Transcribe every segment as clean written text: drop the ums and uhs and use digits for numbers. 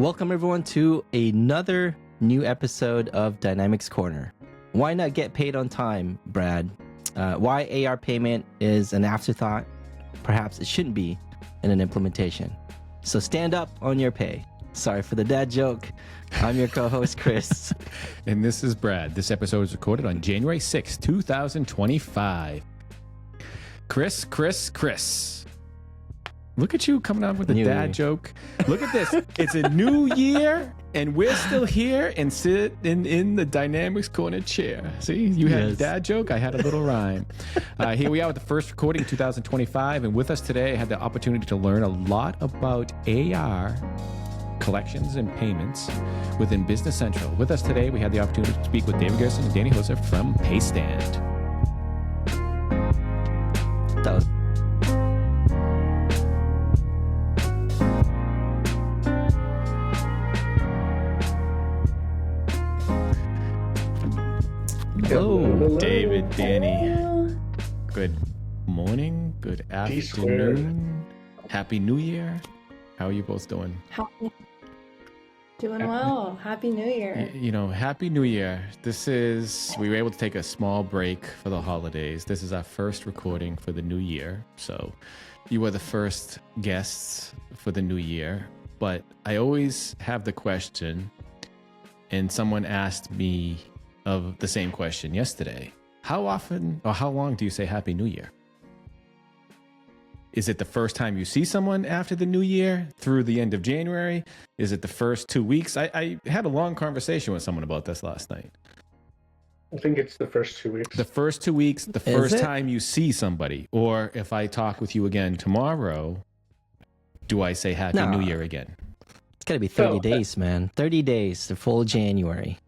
Welcome everyone to another new episode of Dynamics Corner. Why not get paid on time, Brad? Why AR payment is an afterthought? Perhaps it shouldn't be in an implementation. So stand up on your pay. Sorry for the dad joke. I'm your co-host, Kris. And this is Brad. This episode was recorded on January 6, 2025. Kris. Look at you coming up with a dad joke. Look at this. It's a new year, and we're still here and sit in the Dynamics Corner chair. See, you had a dad joke. I had a little rhyme. Here we are with the first recording, 2025. And with us today, I had the opportunity to learn a lot about AR collections and payments within Business Central. With us today, we had the opportunity to speak with David Gersten and Danny Hosea from PayStand. That was Hello, David, Danny. Good morning, good afternoon, Happy New Year. How are you both doing? Doing well. Happy New Year. Happy New Year. We were able to take a small break for the holidays. This is our first recording for the new year. So you were the first guests for the new year. But I always have the question, and someone asked me of the same question yesterday. How often or how long do you say Happy New Year? Is it the first time you see someone after the new year through the end of January? Is it the first 2 weeks? I had a long conversation with someone about this last night. I think it's the first 2 weeks. The first 2 weeks, the first time you see somebody. Or if I talk with you again tomorrow, do I say Happy New Year again? It's got to be 30 days, man. 30 days to full January.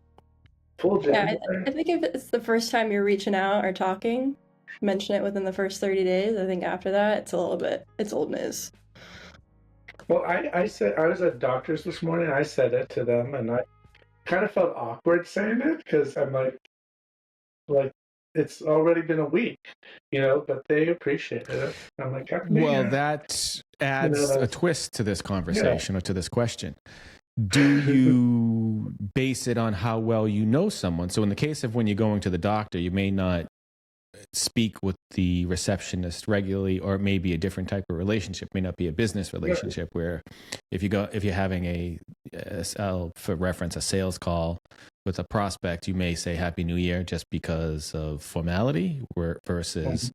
Yeah, I think if it's the first time you're reaching out or talking, mention it within the first 30 days. I think after that, it's old news. Well, I said, I was at doctor's this morning. I said it to them, and I kind of felt awkward saying it because I'm like it's already been a week, but they appreciated it. I'm like, well, that adds a twist to this conversation or to this question. Do you base it on how well you know someone? So in the case of when you're going to the doctor, you may not speak with the receptionist regularly, or it may be a different type of relationship. It may not be a business relationship where if you're having for reference, a sales call with a prospect, you may say Happy New Year just because of formality, versus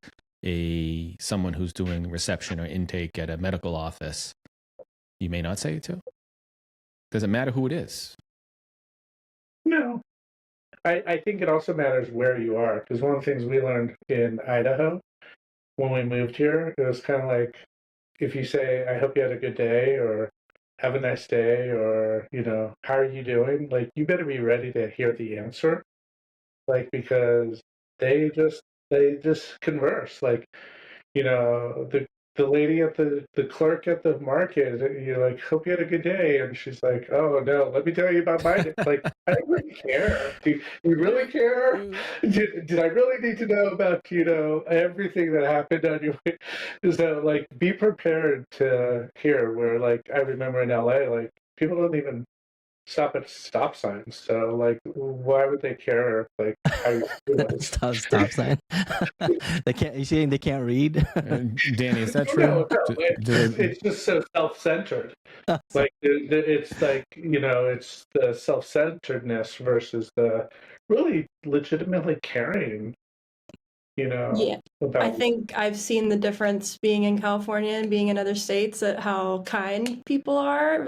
someone who's doing reception or intake at a medical office, you may not say it to. Does it matter who it is? No. I think it also matters where you are, because one of the things we learned in Idaho when we moved here, it was kind of like, if you say, I hope you had a good day, or have a nice day, or, how are you doing? Like, you better be ready to hear the answer, because they just converse. The lady at the clerk at the market, you're like, hope you had a good day. And she's like, oh, no, let me tell you about my day. I don't really care. Do you really care? Did I really need to know about, everything that happened on your way? So, be prepared to hear where, I remember in LA, people don't even stop at stop signs. So, why would they care? How you doing? Stop sign. They can't. You saying they can't read? Danny, is that true? No, it's just so self-centered. It's it's the self-centeredness versus the really legitimately caring. Yeah. I think I've seen the difference being in California and being in other states at how kind people are.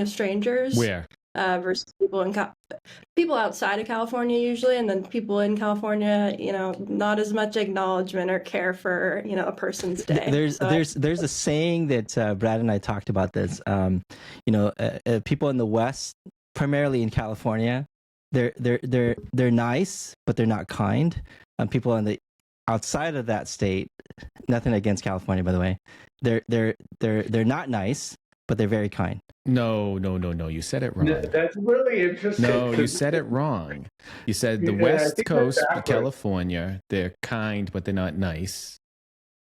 Strangers. Where? Versus people outside of California usually, and then people in California, not as much acknowledgement or care for a person's day. There's a saying that Brad and I talked about this. People in the West, primarily in California, they're nice, but they're not kind. People on the outside of that state, nothing against California, by the way, they're not nice, but they're very kind. No. You said it wrong. No, that's really interesting. No, you said it wrong. You said the West Coast, California, they're kind, but they're not nice.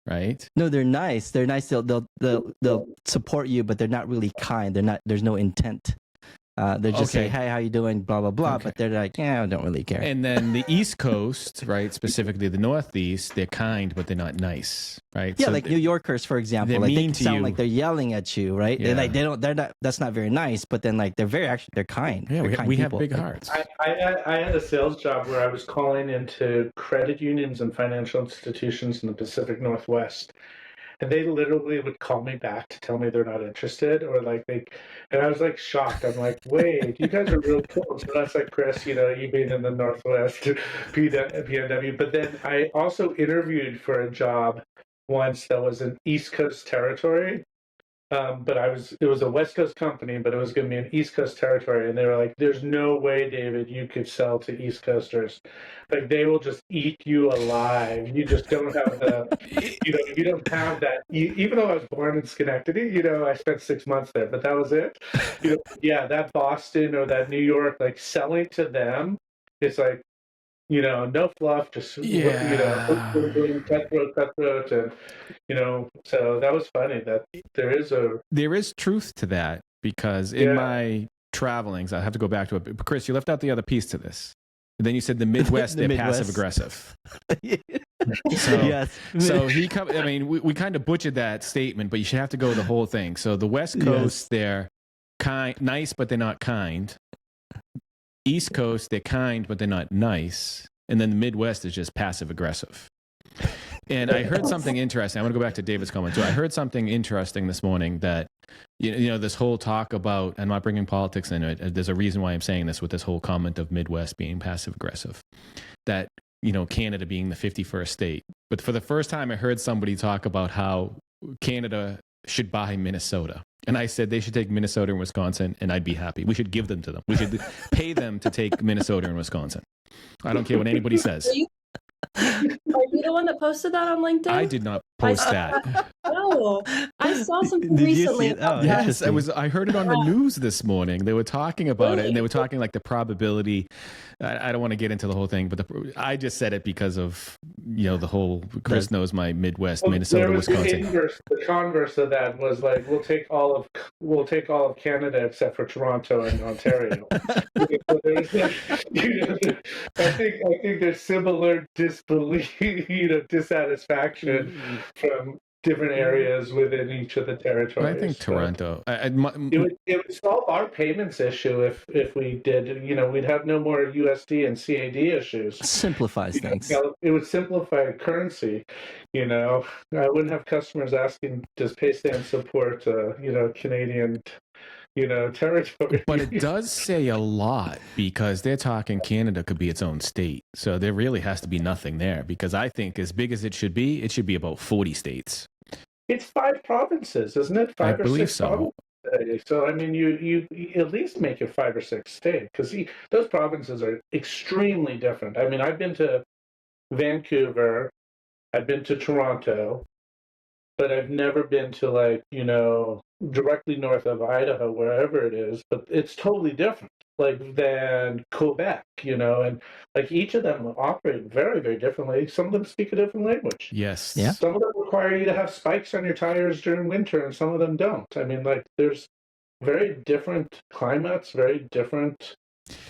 Right? No, they're nice. They're nice. They'll support you, but they're not really kind. There's no intent They're just Okay. saying, hey, how you doing? Blah, blah, blah. Okay. But they're like, yeah, I don't really care. And then the East Coast, right, specifically the Northeast, they're kind, but they're not nice, right? Yeah, So like New Yorkers, for example, they're like they mean can to sound you. like they're yelling at you, right? Yeah. They're not, that's not very nice, but then like they're kind. Yeah, They're kind we have people. big Like, hearts. I had a sales job where I was calling into credit unions and financial institutions in the Pacific Northwest. And they literally would call me back to tell me they're not interested, or like and I was like shocked. I'm like, wait, you guys are real cool. So that's like Kris, you being in the Northwest, PNW. But then I also interviewed for a job once that was an East Coast territory. But it was a West Coast company, but it was going to be an East Coast territory. And they were like, there's no way, David, you could sell to East Coasters. Like, they will just eat you alive. You just don't have you don't have that. Even though I was born in Schenectady, I spent 6 months there, but that was it. Yeah, that Boston or that New York, like selling to them, it's like, no fluff, just, cutthroat, and, so that was funny that there is truth to that, because in my travelings, I have to go back to it. But Kris, you left out the other piece to this. And then you said the Midwest, they're passive aggressive. Yes. So we kind of butchered that statement, but you should have to go the whole thing. So the West Coast, they're nice, but they're not kind. East Coast, they're kind, but they're not nice. And then the Midwest is just passive aggressive. And I heard something interesting. I want to go back to David's comment too. I heard something interesting this morning that, this whole talk about, I'm not bringing politics into it. There's a reason why I'm saying this with this whole comment of Midwest being passive aggressive, that, Canada being the 51st state. But for the first time, I heard somebody talk about how Canada should buy Minnesota. And I said they should take Minnesota and Wisconsin, and I'd be happy. We should give them to them. We should pay them to take Minnesota and Wisconsin. I don't care what anybody says. Are you the one that posted that on LinkedIn? I did not post that. No, I saw something Did you recently. see it? Oh, Yes, interesting. I heard it on the news this morning. They were talking about it, and they were talking like the probability. I don't want to get into the whole thing, but I just said it because of the whole. Kris knows my Midwest, Minnesota, Wisconsin. The converse of that was like, we'll take all of Canada except for Toronto and Ontario. I think there's similar disbelief, dissatisfaction from different areas within each of the territories. I think Toronto. It would solve our payments issue if we did. We'd have no more USD and CAD issues. Simplifies things. It would simplify currency. I wouldn't have customers asking, does PayStand support Canadian territory? But it does say a lot, because they're talking Canada could be its own state. So there really has to be nothing there, because I think as big as it should be about 40 states. It's 5 provinces, isn't it? 5 I or believe 6 so. provinces. So I mean, you at least make it 5 or 6 states, because those provinces are extremely different. I mean, I've been to Vancouver, I've been to Toronto, but I've never been to directly north of Idaho, wherever it is. But it's totally different, than Quebec, and each of them operate very, very differently. Some of them speak a different language. Yes. Yeah. Some of them require you to have spikes on your tires during winter, and some of them don't. I mean, there's very different climates, very different.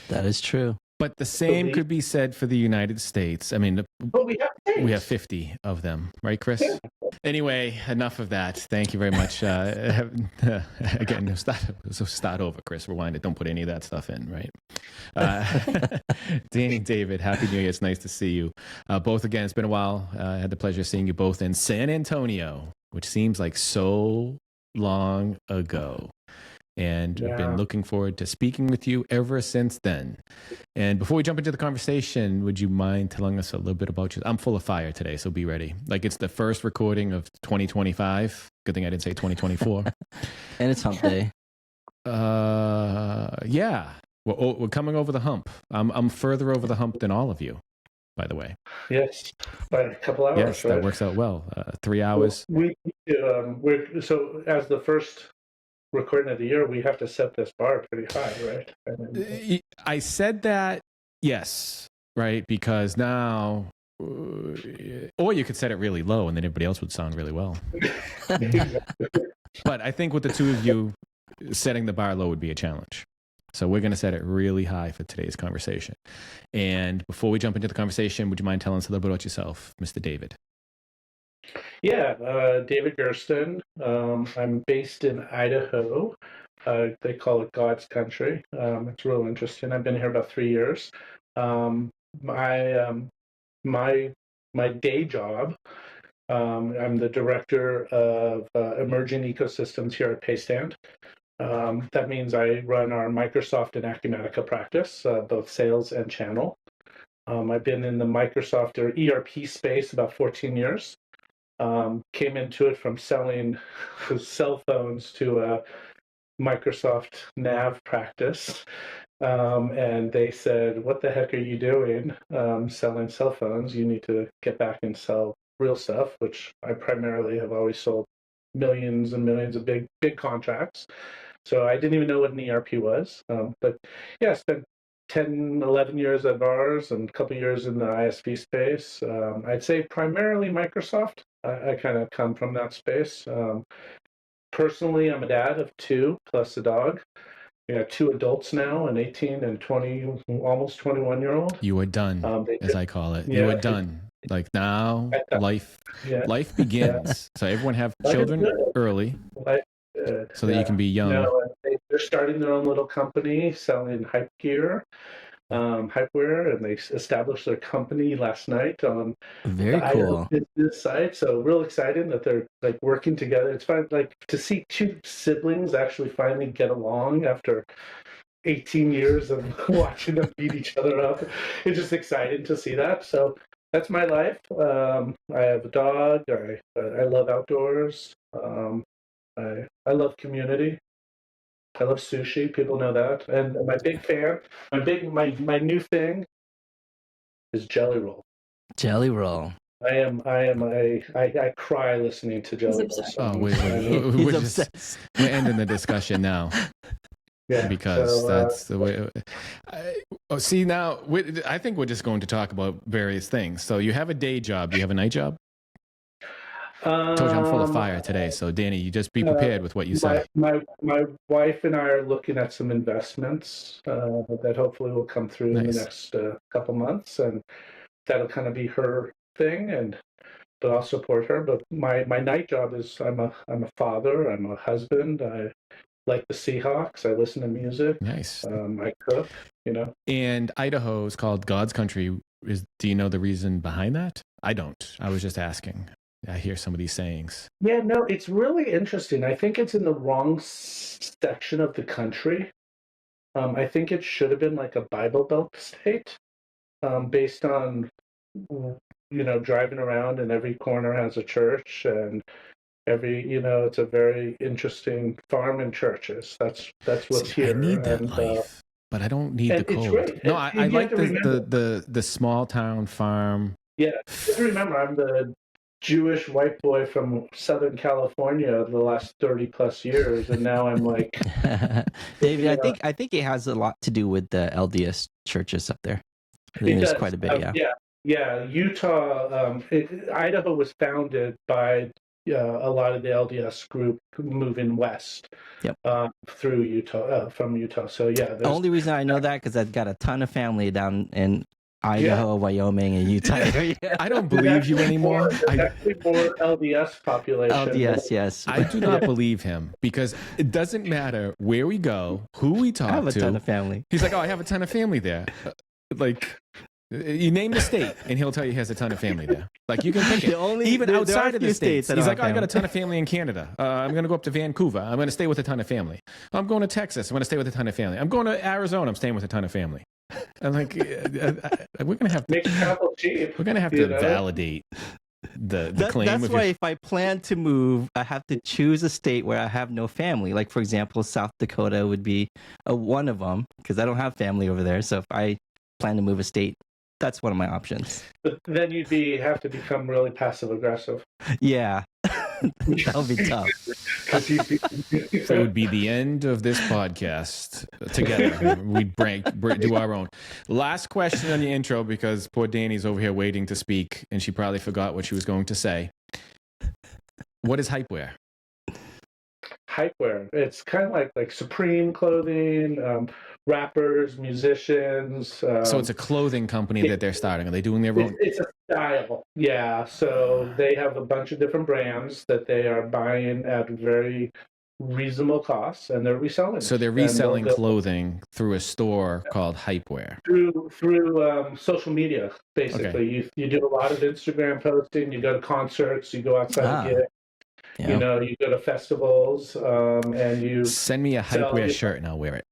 That is true. But the same could be said for the United States. I mean, But we have states. we have 50 of them, right, Kris? Yeah. Anyway, enough of that. Thank you very much. Again, start over, Kris. Rewind it. Don't put any of that stuff in, right? Danny, David, Happy New Year. It's nice to see you. Both again, it's been a while. I had the pleasure of seeing you both in San Antonio, which seems like so long ago. And I've been looking forward to speaking with you ever since then. And before we jump into the conversation, would you mind telling us a little bit about you? I'm full of fire today, so be ready. It's the first recording of 2025. Good thing I didn't say 2024. And it's hump day. Yeah. We're coming over the hump. I'm further over the hump than all of you, by the way. Yes, by a couple hours. Yes, right? that works out well. 3 hours. So as the first recording of the year, we have to set this bar pretty high, right? I said that, yes, right, because now, or you could set it really low and then everybody else would sound really well. But I think with the two of you, setting the bar low would be a challenge. So we're going to set it really high for today's conversation. And before we jump into the conversation, would you mind telling us a little bit about yourself, Mr. David? Yeah, David Gersten. I'm based in Idaho. They call it God's country. It's real interesting. I've been here about 3 years. My my day job. I'm the director of emerging ecosystems here at PayStand. That means I run our Microsoft and Acumatica practice, both sales and channel. I've been in the Microsoft or ERP space about 14 years. Came into it from selling cell phones to a Microsoft Nav practice. And they said, what the heck are you doing selling cell phones? You need to get back and sell real stuff, which I primarily have always sold millions and millions of big contracts. So I didn't even know what an ERP was. But yeah, I spent 10, 11 years at VARs and a couple of years in the ISV space. I'd say primarily Microsoft. I kind of come from that space. Personally, I'm a dad of 2 plus a dog. We have 2 adults now, an 18 and 20, almost 21-year-old. You are done, as I call it. Yeah, you are done. Like now, life begins. So everyone have children early, so that you can be young. They're starting their own little company selling hype gear, hypeware, and they established their company last night on Very the cool business site. So real exciting that they're like working together. It's fun, like to see 2 siblings actually finally get along after 18 years of watching them beat each other up. It's just exciting to see that. So that's my life. I have a dog. I love outdoors. I love community. I love sushi. People know that. And my big fan, my new thing is Jelly Roll. Jelly Roll. I cry listening to Jelly Roll songs. Oh, wait. We're ending the discussion now. Yeah, because that's the way. See, now I think we're just going to talk about various things. So you have a day job. Do you have a night job? I told you I'm full of fire today. So Danny, you just be prepared with what you say. My wife and I are looking at some investments that hopefully will come through in the next couple months, and that'll kind of be her thing. But I'll support her. But my night job is I'm a father. I'm a husband. I like the Seahawks. I listen to music. Nice. I cook, And Idaho is called God's country. Do you know the reason behind that? I don't. I was just asking. I hear some of these sayings. Yeah, no, it's really interesting. I think it's in the wrong section of the country. I think it should have been like a Bible Belt state, based on, driving around and every corner has a church and it's a very interesting farm and churches. That's what's here. I need that life, but I don't need the cold. No, I like the small town farm. Yeah, just remember, I'm the Jewish white boy from Southern California the last 30 plus years, and now I'm like David. I think it has a lot to do with the LDS churches up there. I think there's quite a bit. Yeah. Utah, Idaho was founded by a lot of the LDS group moving west through Utah, from Utah. So yeah. The only reason I know that because I've got a ton of family down in Idaho, Wyoming, and Utah area. I don't believe you anymore. There's actually more LDS population. LDS, yes. I do not believe him because it doesn't matter where we go, who we talk to. I have a ton of family. He's like, I have a ton of family there. You name the state, and he'll tell you he has a ton of family there. Like you can pick it. Even outside of the states, he's like, I got a ton of family in Canada. I'm going to go up to Vancouver. I'm going to stay with a ton of family. I'm going to Texas. I'm going to stay with a ton of family. I'm going to Arizona. I'm staying with a ton of family. I'm like, we're going to have to make travel cheap. We're going to have to validate the claim. That's why if I plan to move, I have to choose a state where I have no family. Like for example, South Dakota would be one of them because I don't have family over there. So if I plan to move a state, that's one of my options. But then you'd have to become really passive aggressive. Yeah, that'll be tough. So it would be the end of this podcast together. We'd do our own. Last question on the intro because poor Danny's over here waiting to speak, and she probably forgot what she was going to say. What is hypeware? hypewear. It's kind of like Supreme clothing, rappers, musicians. So it's a clothing company that they're starting. Are they doing their own? It's a style, yeah. So they have a bunch of different brands that they are buying at very reasonable costs, and they're reselling. So they're reselling clothing through a store called Hypewear. Through social media, basically. Okay. You do a lot of Instagram posting. You go to concerts. You go outside to get. Yeah. You know, you go to festivals, and you send me a Hypewear shirt and I'll wear it.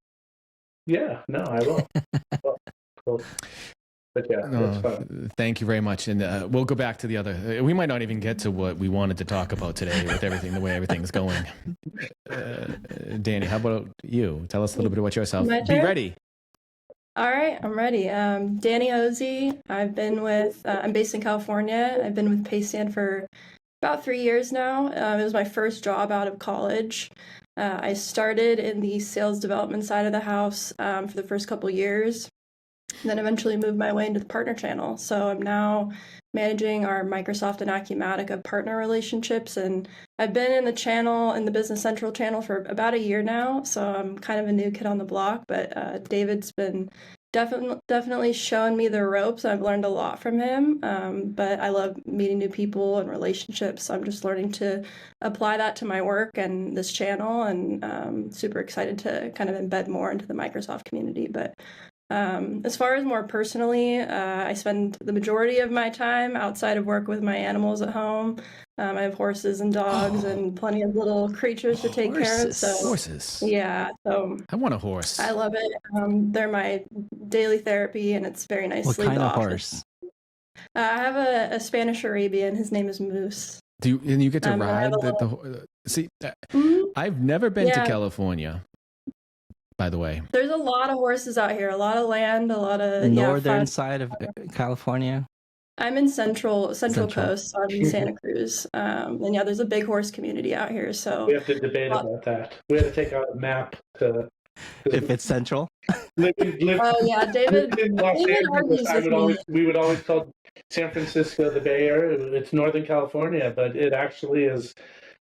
Yeah, no, I will. Cool. But yeah, that's fun. Thank you very much. And we'll go back to the other. We might not even get to what we wanted to talk about today with everything, the way everything's going. Danny, how about you? Tell us a little bit about yourself. My Be turn? ready. All right, I'm ready. Danny Hosea. I'm based in California. I've been with PayStand for about 3 years now. It was my first job out of college. I started in the sales development side of the house for the first couple years, and then eventually moved my way into the partner channel. So I'm now managing our Microsoft and Acumatica partner relationships, and I've been in the channel, in the Business Central channel, for about a year now. So I'm kind of a new kid on the block, but David's been definitely showing me the ropes. I've learned a lot from him, but I love meeting new people and relationships. So I'm just learning to apply that to my work and this channel, and super excited to kind of embed more into the Microsoft community. But as far as more personally, I spend the majority of my time outside of work with my animals at home. I have horses and dogs and plenty of little creatures to take care of. So Horses. yeah, so I want a horse. I love it. They're my daily therapy, and it's very nice. What to leave kind the of office. horse? I have a Spanish Arabian. His name is Moose. And you get to I ride have a see, Mhm. I've never been to Yeah. California, by the way. There's a lot of horses out here, a lot of land, a lot of The northern fun. side of California. I'm in Central Coast, so I'm in Santa Cruz. And yeah, there's a big horse community out here. So We have to debate about that. We had to take out a map to. If it's central. oh yeah, David in Los David Angeles, argues with me. we would always call San Francisco the Bay Area. It's Northern California, but it actually is.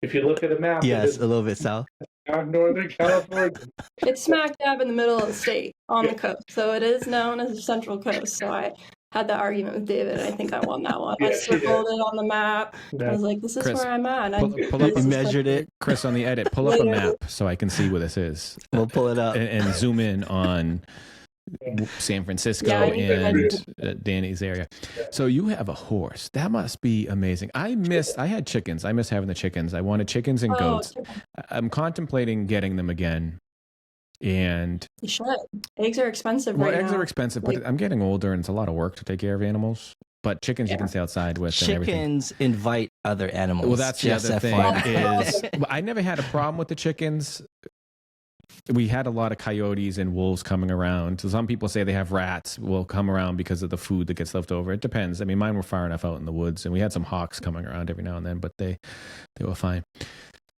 If you look at a map, Yes, a little bit south. not Northern California. It's smack dab in the middle of the state on the coast. So it is known as the Central Coast. So I had that argument with David. I think I won that one. I circled it on the map. I was like, this is Chris, where I'm at. pull up, You measured it. Chris, on the edit, pull up a map so I can see where this is. We'll pull it up. And zoom in on San Francisco and Danny's area. So you have a horse. That must be amazing. I had chickens. I miss having the chickens. I wanted chickens and goats. I'm contemplating getting them again. And you should. Eggs are expensive well, right eggs now. are expensive, but I'm getting older and it's a lot of work to take care of animals. But chickens you can stay outside with. Chickens invite other animals. Well, that's the other thing is I never had a problem with the chickens. We had a lot of coyotes and wolves coming around. So some people say they have rats will come around because of the food that gets left over. It depends. I mean, mine were far enough out in the woods, and we had some hawks coming around every now and then, but they were fine.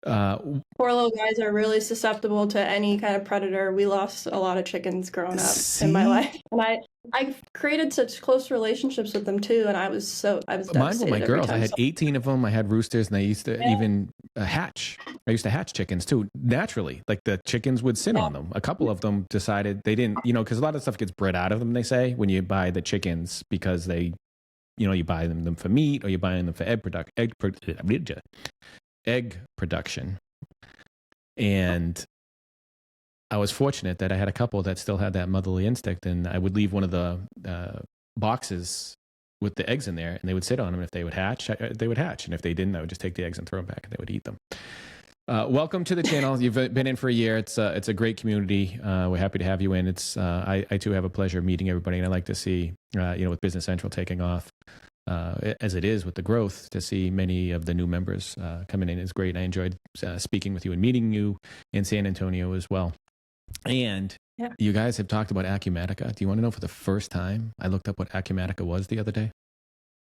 Poor little guys are really susceptible to any kind of predator. We lost a lot of chickens growing up in my life, and I created such close relationships with them too. And I was devastated. Mine were my girls. I had so. 18 of them. I had roosters, and I used to even hatch. I used to hatch chickens too, naturally. Like the chickens would sit on them. A couple of them decided they didn't, because a lot of stuff gets bred out of them. They say when you buy the chickens because they, you buy them for meat or you're buying them for egg production. And I was fortunate that I had a couple that still had that motherly instinct, and I would leave one of the boxes with the eggs in there, and they would sit on them. If they would hatch, they would hatch, and if they didn't, I would just take the eggs and throw them back, and they would eat them. Welcome to the channel. You've been in for a year. It's a great community. We're happy to have you in. I too have a pleasure of meeting everybody, and I like to see with Business Central taking off. As it is with the growth, to see many of the new members coming in is great. I enjoyed speaking with you and meeting you in San Antonio as well. And you guys have talked about Acumatica. Do you want to know for the first time, I looked up what Acumatica was the other day?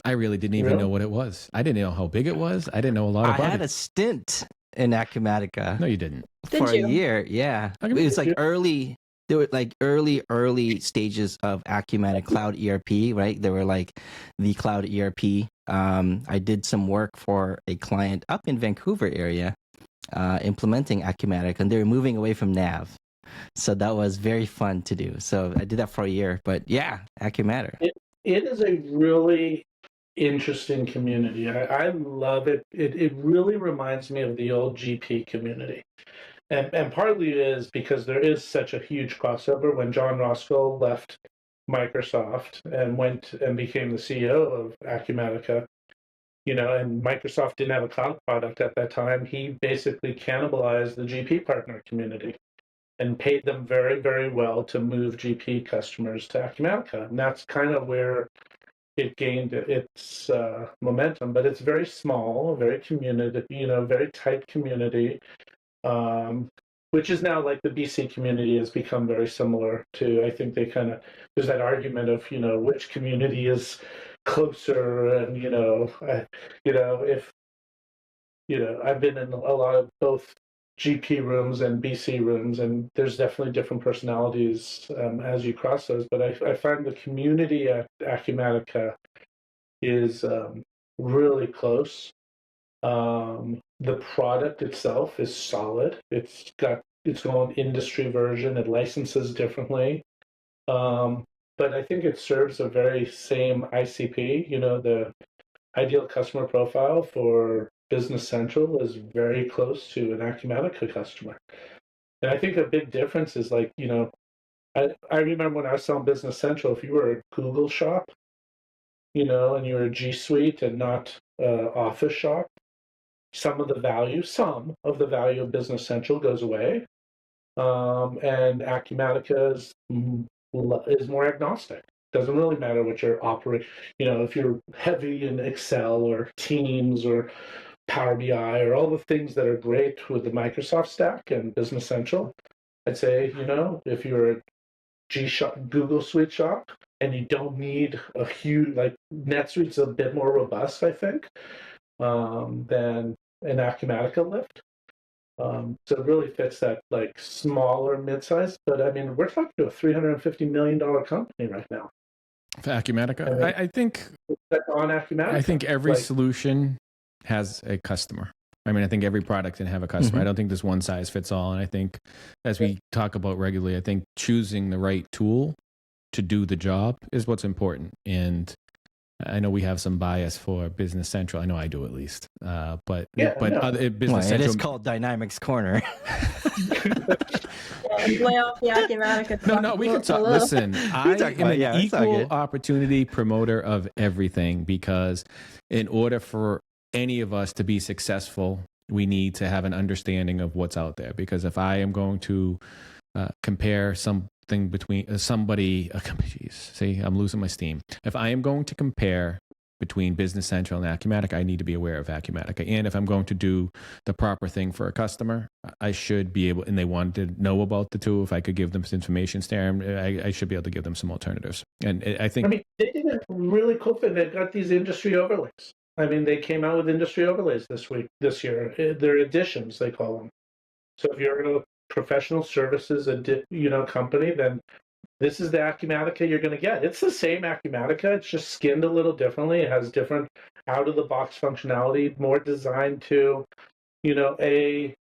I really didn't even know what it was. I didn't know how big it was. I didn't know a lot about it. I had a stint in Acumatica. No, you didn't. For a year, yeah. It was like early. There were like early stages of Acumatica Cloud ERP, right? There were like the Cloud ERP. I did some work for a client up in Vancouver area, implementing Acumatica, and they were moving away from Nav. So that was very fun to do. So I did that for a year. But yeah, Acumatica. It is a really interesting community. I love it. It really reminds me of the old GP community. And partly is because there is such a huge crossover. When John Roscoe left Microsoft and went and became the CEO of Acumatica, and Microsoft didn't have a cloud product at that time, he basically cannibalized the GP partner community and paid them very, very well to move GP customers to Acumatica. And that's kind of where it gained its momentum. But it's very small, very community, very tight community. Which is now like the BC community has become very similar to, I think there's that argument of, which community is closer. And, if, I've been in a lot of both GP rooms and BC rooms, and there's definitely different personalities as you cross those. But I find the community at Acumatica is really close. The product itself is solid. It's got its own industry version. It licenses differently. But I think it serves a very same ICP. The ideal customer profile for Business Central is very close to an Acumatica customer. And I think a big difference is I remember when I was selling Business Central, if you were a Google shop, and you were a G Suite and not Office shop, some of the value of Business Central goes away, and Acumatica is more agnostic. Doesn't really matter what you're operating. If you're heavy in Excel or Teams or Power BI or all the things that are great with the Microsoft stack and Business Central, I'd say if you're a Google Suite shop and you don't need a huge NetSuite's a bit more robust, I think, than an Acumatica lift. So it really fits that smaller mid-size. But I mean, we're talking to a $350 million company right now. For Acumatica? I think on Acumatica. I think every solution has a customer. I mean, I think every product can have a customer. I don't think there's one size fits all. And I think as we talk about regularly, I think choosing the right tool to do the job is what's important. And I know we have some bias for Business Central. I know I do at least. But Business Central. It is called Dynamics Corner. Lay off the Acumatica. No, we can talk. Listen, I am an equal opportunity promoter of everything, because in order for any of us to be successful, we need to have an understanding of what's out there. Because if I am going to compare something between somebody, see, I'm losing my steam. If I am going to compare between Business Central and Acumatica, I need to be aware of Acumatica. And if I'm going to do the proper thing for a customer, I should be able, and they want to know about the two, if I could give them some information there, I should be able to give them some alternatives. And I think... they did a really cool thing. They've got these industry overlays. They came out with industry overlays this year. They're additions, they call them. So if you're in a professional services company, then this is the Acumatica you're going to get. It's the same Acumatica. It's just skinned a little differently. It has different out-of-the-box functionality, more designed to, a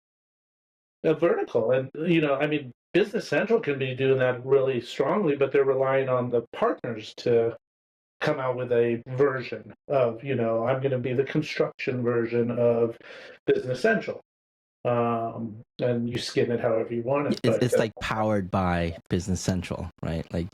vertical. And, Business Central can be doing that really strongly, but they're relying on the partners to come out with a version of, I'm going to be the construction version of Business Central. And you skin it however you want it. It's like powered by Business Central, right? Like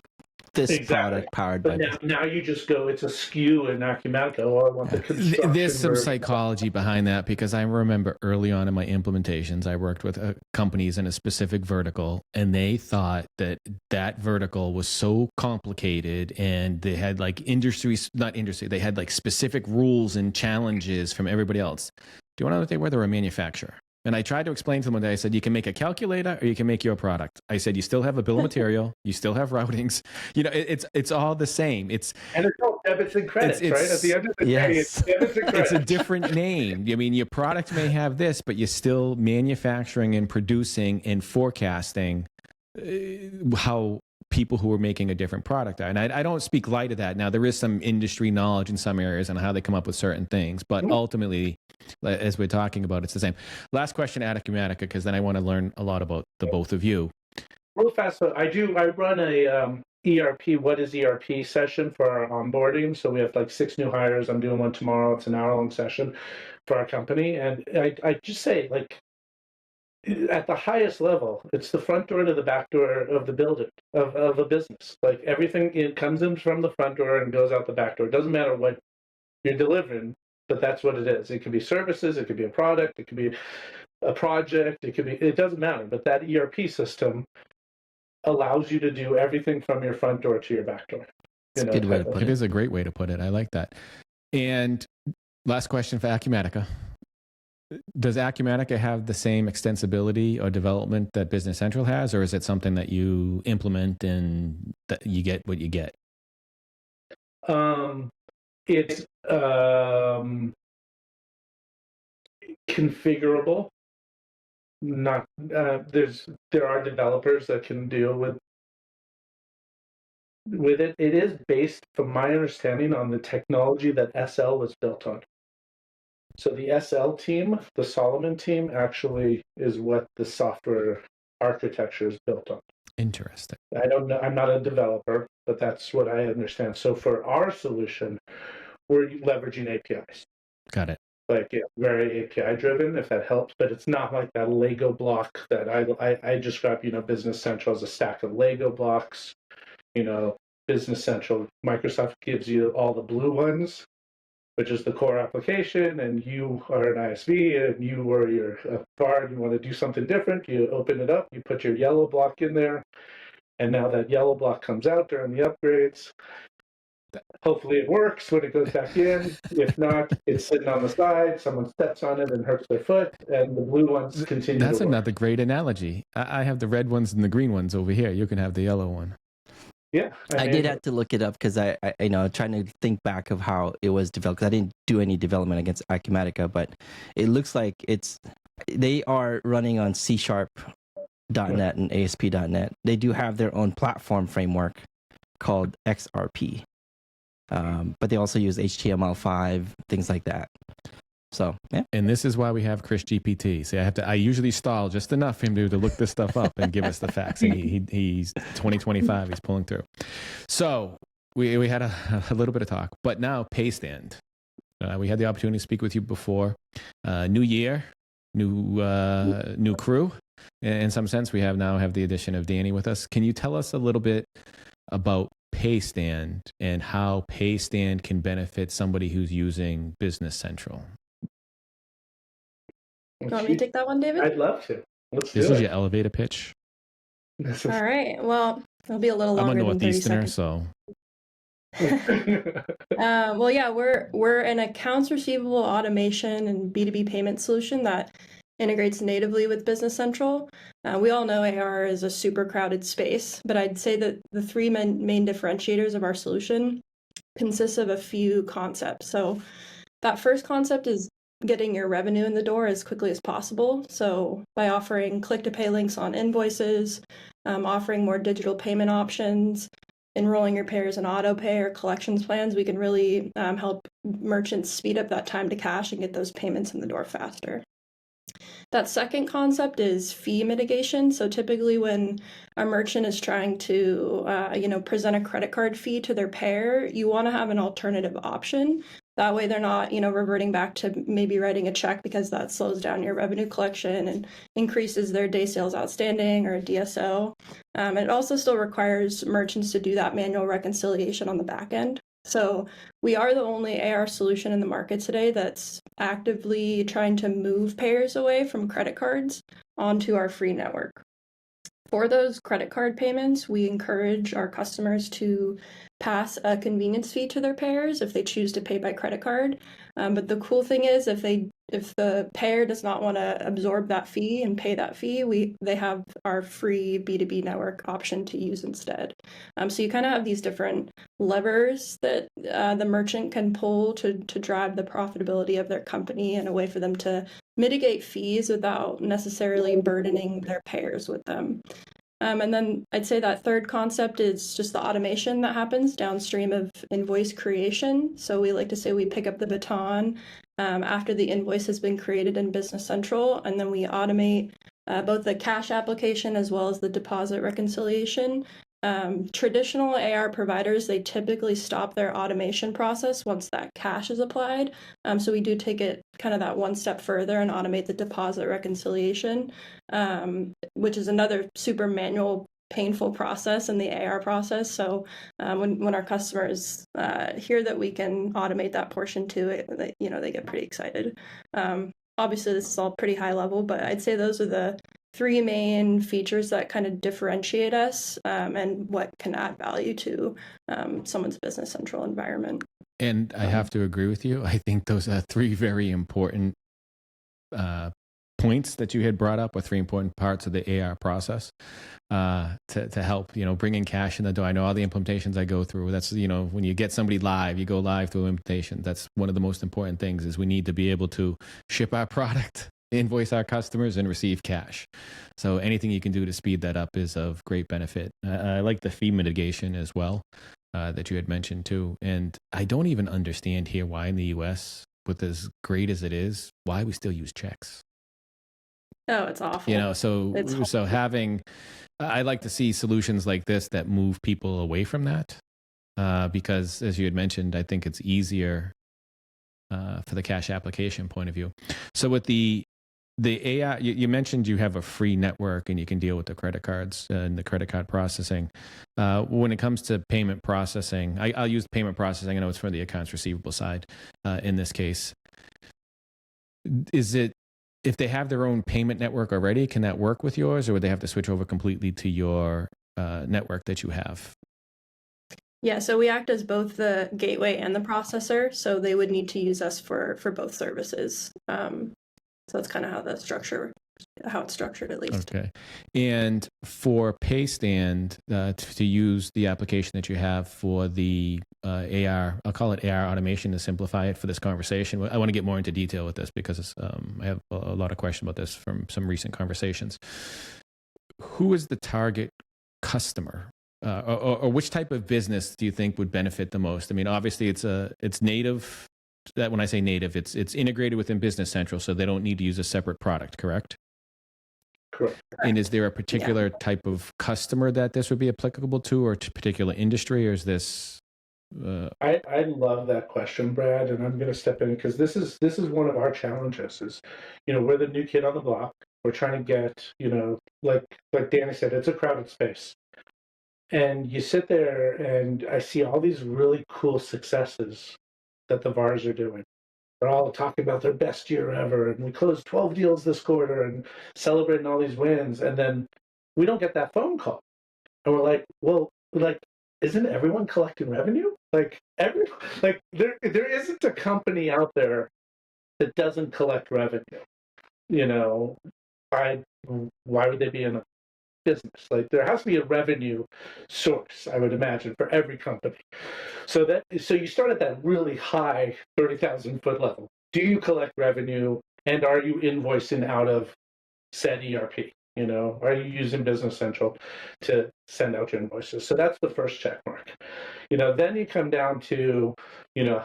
this product powered by. Now you just go, it's a SKU in Acumatica. Oh, I want the construction. There's some version. psychology behind that, because I remember early on in my implementations, I worked with companies in a specific vertical, and they thought that vertical was so complicated, and they had they had specific rules and challenges from everybody else. Do you want to know what they were? They were a manufacturer. And I tried to explain to them one day, I said, you can make a calculator or you can make your product. I said, you still have a bill of material, you still have routings. It's all the same. And it's all debits and credits, right? At the end of the day, it's debits and credits. It's a different name. Your product may have this, but you're still manufacturing and producing and forecasting how people who are making a different product. And I don't speak light of that. Now, there is some industry knowledge in some areas on how they come up with certain things, but ultimately, as we're talking about, it's the same. Last question out of Acumatica, because then I want to learn a lot about the both of you. Real fast, so I run a ERP, what is ERP session for our onboarding. So we have like 6 new hires. I'm doing one tomorrow. It's an hour-long session for our company. And I just say, like, at the highest level, it's the front door to the back door of the building, of a business. Like, everything, it comes in from the front door and goes out the back door. It doesn't matter what you're delivering, but that's what it is. It could be services, it could be a product, it could be a project, it doesn't matter. But that ERP system allows you to do everything from your front door to your back door. It's a good way to put it. It is a great way to put it. I like that. And last question for Acumatica. Does Acumatica have the same extensibility or development that Business Central has, or is it something that you implement and that you get what you get? It's configurable. Not there are developers that can deal with it. It is based, from my understanding, on the technology that SL was built on. So the SL team, the Solomon team, actually is what the software architecture is built on. Interesting. I don't know. I'm not a developer, but that's what I understand. So for our solution, we're leveraging APIs. Got it. Like, yeah, very API driven, if that helps, but it's not like that Lego block that I describe, Business Central as a stack of Lego blocks. Business Central, Microsoft gives you all the blue ones, which is the core application, and you are an ISV, and you or you're a VAR, and you want to do something different, you open it up, you put your yellow block in there, and now that yellow block comes out during the upgrades. Hopefully it works when it goes back in. If not, it's sitting on the side, someone steps on it and hurts their foot, and the blue ones continue That's to work. another great analogy. I have the red ones and the green ones over here. You can have the yellow one. Yeah. I did have to look it up because I trying to think back of how it was developed, because I didn't do any development against Acumatica, but it looks like they are running on C#.net and ASP.NET. They do have their own platform framework called XRP. But they also use HTML5, things like that. So, yeah. And this is why we have Kris GPT. See, I usually stall just enough for him to look this stuff up and give us the facts. And he's 2025, he's pulling through. So we had a little bit of talk, but now PayStand. We had the opportunity to speak with you before. New year, new crew. In some sense, we now have the addition of Danny with us. Can you tell us a little bit about PayStand and how PayStand can benefit somebody who's using Business Central? You want me to take that one, David? I'd love to. Let's do it. This is your elevator pitch. All right. Well, it'll be a little longer than 30 seconds. So. Well, yeah, we're an accounts receivable automation and B2B payment solution that integrates natively with Business Central. We all know AR is a super crowded space, but I'd say that the 3 main differentiators of our solution consists of a few concepts. So that first concept is getting your revenue in the door as quickly as possible. So by offering click-to-pay links on invoices, offering more digital payment options, enrolling your payers in auto pay or collections plans, we can really help merchants speed up that time to cash and get those payments in the door faster. That second concept is fee mitigation. So typically when a merchant is trying to present a credit card fee to their payer, you want to have an alternative option. That way they're not, reverting back to maybe writing a check, because that slows down your revenue collection and increases their day sales outstanding or DSO. It also still requires merchants to do that manual reconciliation on the back end. So we are the only AR solution in the market today that's actively trying to move payers away from credit cards onto our free network. For those credit card payments, we encourage our customers to pass a convenience fee to their payers if they choose to pay by credit card. But the cool thing is, if the payer does not want to absorb that fee and pay that fee, they have our free B2B network option to use instead. So you kind of have these different levers that the merchant can pull to drive the profitability of their company, and a way for them to mitigate fees without necessarily burdening their payers with them. And then I'd say that third concept is just the automation that happens downstream of invoice creation. So we like to say we pick up the baton after the invoice has been created in Business Central, and then we automate both the cash application as well as the deposit reconciliation. Traditional AR providers, they typically stop their automation process once that cash is applied. So we do take it kind of that one step further and automate the deposit reconciliation, which is another super manual, painful process in the AR process. So when our customers hear that we can automate that portion too, they get pretty excited. Obviously, this is all pretty high level, but I'd say those are the three main features that kind of differentiate us and what can add value to someone's Business Central environment. And I have to agree with you. I think those are three very important points that you had brought up, or three important parts of the AR process to help, bringing cash in the door. I know all the implementations I go through. That's, when you get somebody live, you go live through implementation. That's one of the most important things, is we need to be able to ship our product, invoice our customers, and receive cash. So anything you can do to speed that up is of great benefit. I like the fee mitigation as well that you had mentioned too. And I don't even understand here why in the US, with as great as it is, why we still use checks. Oh, it's awful. So having, I like to see solutions like this that move people away from that, because as you had mentioned, I think it's easier for the cash application point of view. So with the AI, you mentioned you have a free network and you can deal with the credit cards and the credit card processing. When it comes to payment processing, I'll use payment processing. I know it's for the accounts receivable side in this case. Is it, if they have their own payment network already, can that work with yours, or would they have to switch over completely to your network that you have? Yeah, so we act as both the gateway and the processor, so they would need to use us for both services. So that's kind of how it's structured at least. Okay. And for PayStand, to use the application that you have for the AR, I'll call it AR automation to simplify it for this conversation. I want to get more into detail with this because I have a lot of questions about this from some recent conversations. Who is the target customer? Or which type of business do you think would benefit the most? I mean, obviously it's native. That when I say native, it's integrated within Business Central, so they don't need to use a separate product, correct? Correct. And is there a particular type of customer that this would be applicable to, or to a particular industry, or is this? I love that question, Brad, and I'm going to step in because this is one of our challenges. Is we're the new kid on the block. We're trying to get like Danny said, it's a crowded space. And you sit there and I see all these really cool successes that the VARs are doing. They're all talking about their best year ever, and we closed 12 deals this quarter and celebrating all these wins. And then we don't get that phone call. And we're like, well, isn't everyone collecting revenue? There isn't a company out there that doesn't collect revenue. Why would they be in a business? There has to be a revenue source, I would imagine, for every company. So you start at that really high 30,000 foot level. Do you collect revenue, and are you invoicing out of said ERP? Are you using Business Central to send out your invoices? So that's the first check mark. Then you come down to,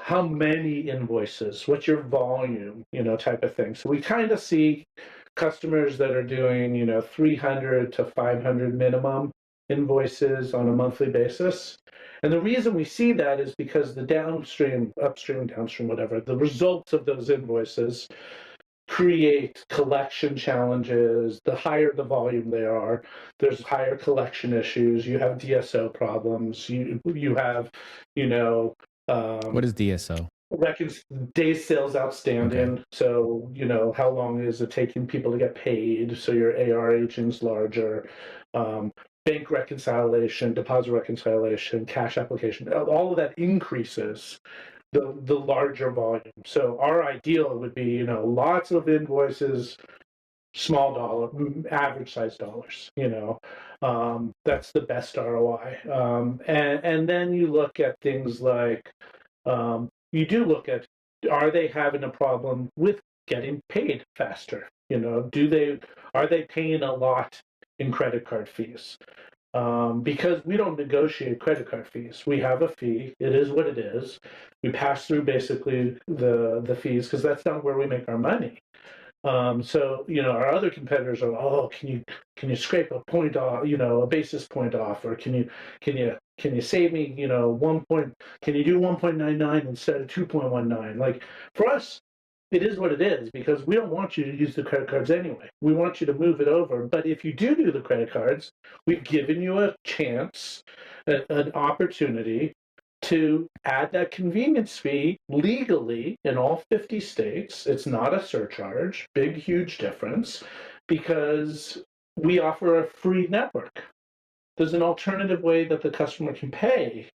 how many invoices, what's your volume, type of thing. So we kind of see customers that are doing, 300 to 500 minimum invoices on a monthly basis. And the reason we see that is because the upstream, downstream, whatever, the results of those invoices create collection challenges. The higher the volume they are, there's higher collection issues. You have DSO problems. You have, what is DSO? Days sales outstanding. Okay. So, how long is it taking people to get paid? So your AR aging's larger. Bank reconciliation, deposit reconciliation, cash application, all of that increases the larger volume. So our ideal would be, lots of invoices, small dollar, average size dollars, that's the best ROI. And then you look at things like, you do look at, are they having a problem with getting paid faster? Are they paying a lot in credit card fees. Because we don't negotiate credit card fees. We have a fee. It is what it is. We pass through basically the fees because that's not where we make our money. So our other competitors are, oh, can you scrape a point off, a basis point off, or can you save me, 1 point, can you do 1.99 instead of 2.19? Like for us, it is what it is because we don't want you to use the credit cards anyway. We want you to move it over. But if you do the credit cards, we've given you a chance, an opportunity to add that convenience fee legally in all 50 states. It's not a surcharge, big, huge difference, because we offer a free network. There's an alternative way that the customer can pay.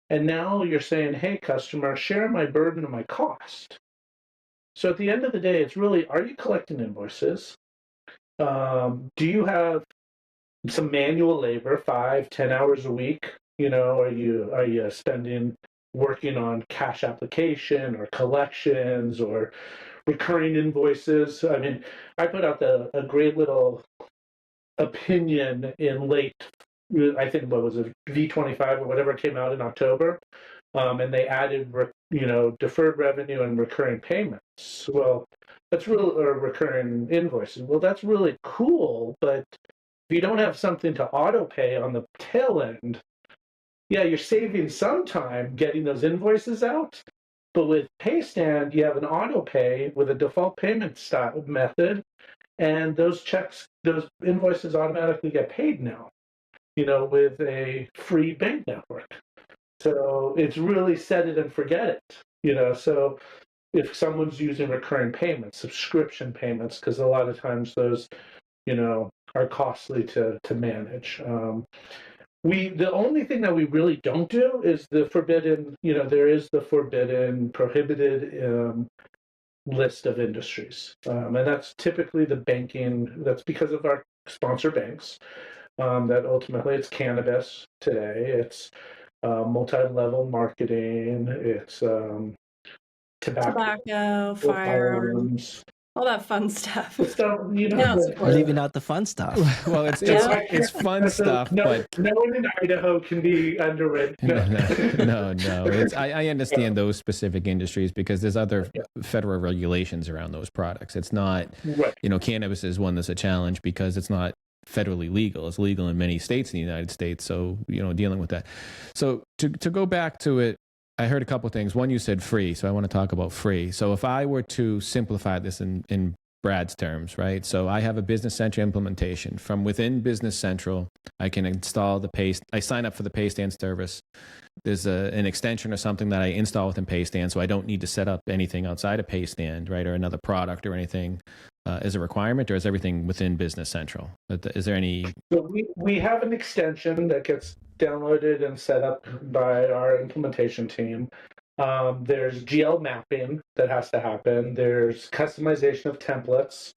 And now you're saying, hey, customer, share my burden and my cost. So at the end of the day, it's really, are you collecting invoices? Do you have some manual labor, 5-10 hours a week? Are you spending working on cash application or collections or recurring invoices? I mean, I put out a great little opinion in late, I think what was it, V25 or whatever came out in October. And they added, deferred revenue and recurring payments. Well, that's real, or recurring invoices. Well, that's really cool, but if you don't have something to auto pay on the tail end, yeah, you're saving some time getting those invoices out. But with PayStand, you have an auto pay with a default payment style method, and those invoices automatically get paid now, with a free bank network. So it's really set it and forget it, so if someone's using recurring payments, subscription payments, because a lot of times those, are costly to manage. The only thing that we really don't do is the forbidden, there is the forbidden, prohibited list of industries. And that's typically the banking, that's because of our sponsor banks, that ultimately it's cannabis today, it's multi-level marketing, it's tobacco, firearms, all that fun stuff. So, leaving out the fun stuff. Well, it's fun stuff, but no one in Idaho can be underwritten. No. I understand those specific industries because there's other federal regulations around those products. It's not, right. Cannabis is one that's a challenge because it's not federally legal. It's legal in many states in the United States. So, dealing with that. So to go back to it, I heard a couple of things. One, you said free. So I want to talk about free. So if I were to simplify this in Brad's terms, right? So I have a Business Central implementation. From within Business Central, I can install I sign up for the PayStand service. There's an extension or something that I install within PayStand, so I don't need to set up anything outside of PayStand, right? Or another product or anything as a requirement, or is everything within Business Central? Is there any? So we have an extension that gets downloaded and set up by our implementation team. There's GL mapping that has to happen. There's customization of templates,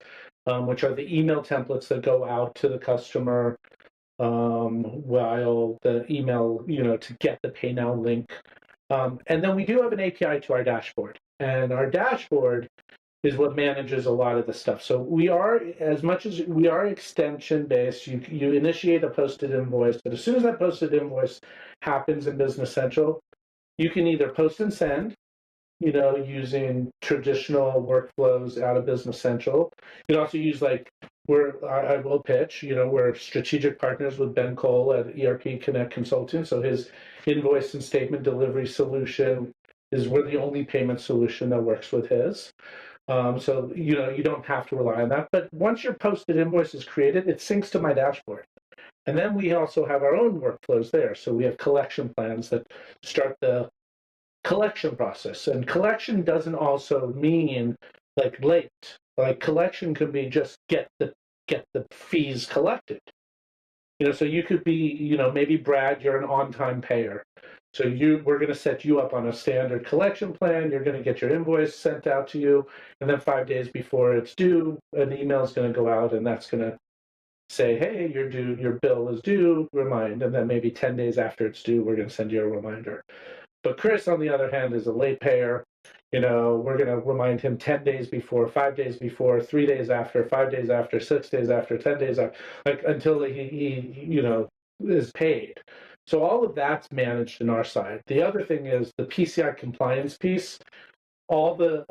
which are the email templates that go out to the customer while the email, to get the Pay Now link. And then we do have an API to our dashboard. And our dashboard is what manages a lot of the stuff. So we are, as much as we are extension based, you initiate a posted invoice, but as soon as that posted invoice happens in Business Central, you can either post and send, using traditional workflows out of Business Central. You can also use I will pitch, we're strategic partners with Ben Cole at ERP Connect Consulting. So his invoice and statement delivery solution we're the only payment solution that works with his. So, you don't have to rely on that. But once your posted invoice is created, it syncs to my dashboard. And then we also have our own workflows there. So we have collection plans that start the collection process. And collection doesn't also mean late. Collection could be just get the fees collected. So you could be, maybe Brad, you're an on-time payer. So we're going to set you up on a standard collection plan. You're going to get your invoice sent out to you. And then 5 days before it's due, an email is going to go out, and that's going to say, hey, your bill is due, remind. And then maybe 10 days after it's due, we're going to send you a reminder. But Kris, on the other hand, is a late payer. We're going to remind him 10 days before, 5 days before, 3 days after, 5 days after, 6 days after, 10 days after, like until he is paid. So all of that's managed in our side. The other thing is the PCI compliance piece. All the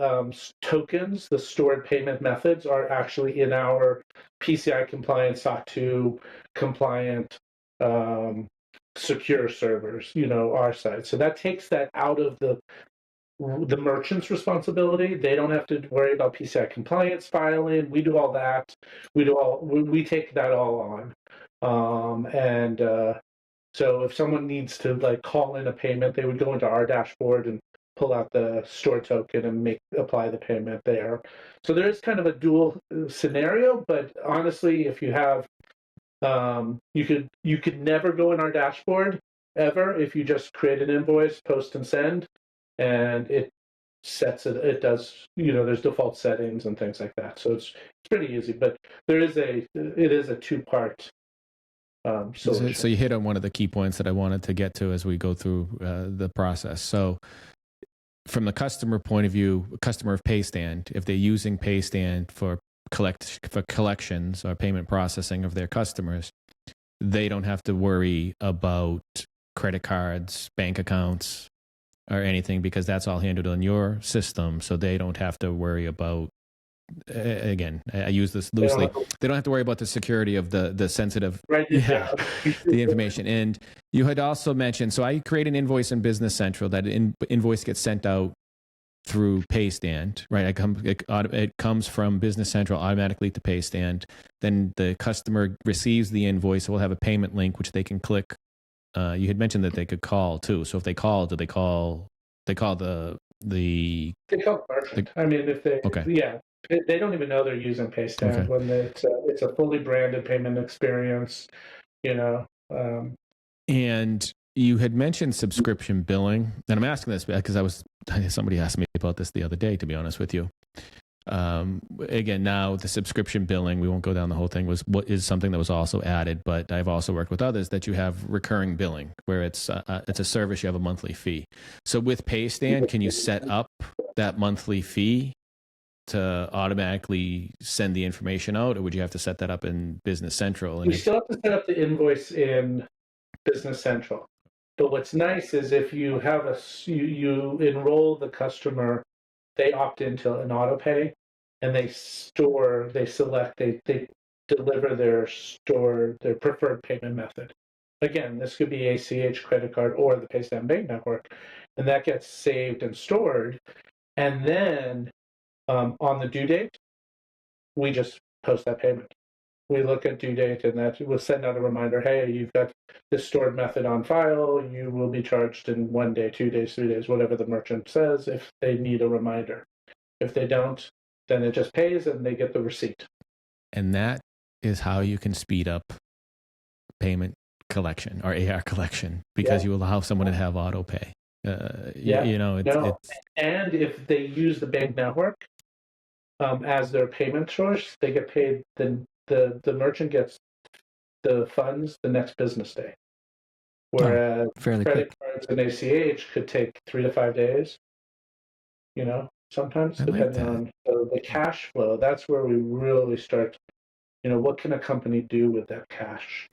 tokens, the stored payment methods, are actually in our PCI compliant, SOC 2 compliant, secure servers, our side. So that takes that out of the merchant's responsibility. They don't have to worry about PCI compliance filing. We do all that. We take that all on. So if someone needs to like call in a payment, they would go into our dashboard and pull out the store token and apply the payment there. So there is kind of a dual scenario, but honestly, if you have, you could never go in our dashboard ever if you just create an invoice, post and send, and it sets it. It does, there's default settings and things like that. So it's pretty easy, but it is a two-part solution. So you hit on one of the key points that I wanted to get to as we go through the process. So from the customer point of view, customer of PayStand, if they're using PayStand for collections or payment processing of their customers, they don't have to worry about credit cards, bank accounts, or anything, because that's all handled on your system. So they don't have to worry about, again, I use this loosely, they don't have to worry about the security of the sensitive, the information. And you had also mentioned, so I create an invoice in Business Central. That invoice gets sent out through PayStand, right? It comes from Business Central automatically to PayStand. Then the customer receives the invoice. We'll have a payment link which they can click. You had mentioned that they could call too. So if they call, do they call? They call the. They call merchant. I mean, if they, they don't even know they're using PayStand when it's a fully branded payment experience, And you had mentioned subscription billing, and I'm asking this because somebody asked me about this the other day, to be honest with you. Again, now the subscription billing, we won't go down the whole thing, is something that was also added, but I've also worked with others that you have recurring billing, where it's a service, you have a monthly fee. So with PayStand, can you set up that monthly fee to automatically send the information out, or would you have to set that up in Business Central? And you still have to set up the invoice in Business Central. But what's nice is if you have you enroll the customer, they opt into an auto pay, and they deliver their preferred payment method. Again, this could be ACH, credit card, or the PayStand Bank Network, and that gets saved and stored. And then on the due date, we just post that payment. We look at due date, and that will send out a reminder, hey, you've got this stored method on file. You will be charged in 1 day, 2 days, 3 days, whatever the merchant says, if they need a reminder. If they don't, then it just pays and they get the receipt. And that is how you can speed up payment collection or AR collection, because you allow someone to have auto pay. It's... And if they use the bank network as their payment source, they get paid. The merchant gets the funds the next business day, whereas credit cards and ACH could take 3 to 5 days. Sometimes depending on the cash flow. That's where we really start. What can a company do with that cash?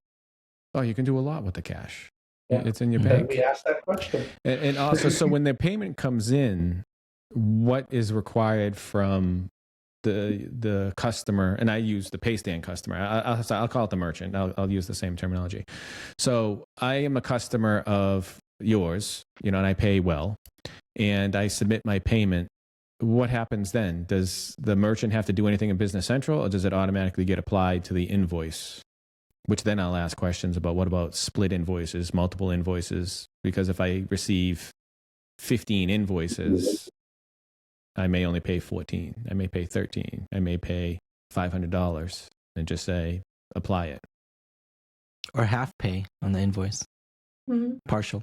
Oh, you can do a lot with the cash. Yeah. It's in your bank. We ask that question. And also, so when the payment comes in, what is required from the customer? And I use the PayStand customer. I'll call it the merchant. I'll use the same terminology. So I am a customer of yours, and I pay well, and I submit my payment. What happens then? Does the merchant have to do anything in Business Central, or does it automatically get applied to the invoice? Which then I'll ask questions about, what about split invoices, multiple invoices? Because if I receive 15 invoices, I may only pay 14. I may pay 13. I may pay $500 and just say, apply it. Or half pay on the invoice. Mm-hmm. Partial.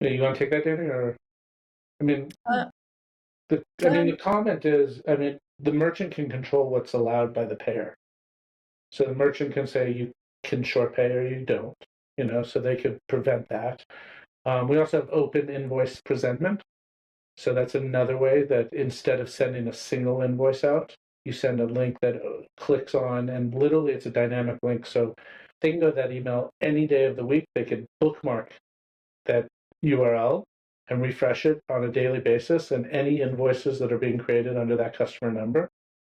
You want to take that, Danny? Or, the comment is, the merchant can control what's allowed by the payer. So the merchant can say you can short pay or you don't, so they could prevent that. We also have open invoice presentment. So that's another way that instead of sending a single invoice out, you send a link that clicks on, and literally it's a dynamic link. So they can go to that email any day of the week. They can bookmark that URL and refresh it on a daily basis. And any invoices that are being created under that customer number,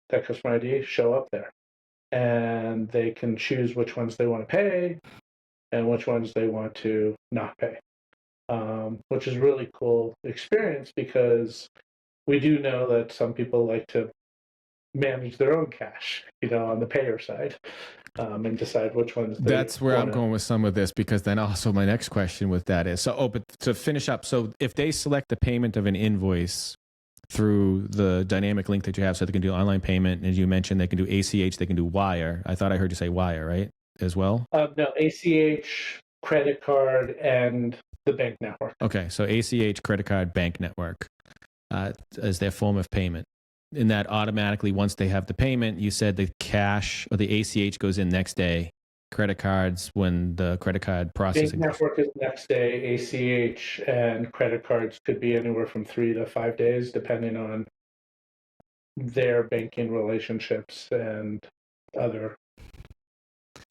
that customer ID, show up there. And they can choose which ones they want to pay and which ones they want to not pay, which is really cool experience because we do know that some people like to manage their own cash, on the payer side, and decide which ones. That's where I'm going with some of this, because then also my next question with that is, but to finish up, so if they select the payment of an invoice through the dynamic link that you have, so they can do online payment, and as you mentioned, they can do ACH, they can do wire. I thought I heard you say wire, right, as well? No, ACH, credit card, and the bank network. Okay, so ACH, credit card, bank network as their form of payment. And that automatically, once they have the payment, you said the cash or the ACH goes in next day. Credit cards, when the credit card processing. Bank network is next day. ACH and credit cards could be anywhere from 3 to 5 days, depending on their banking relationships and other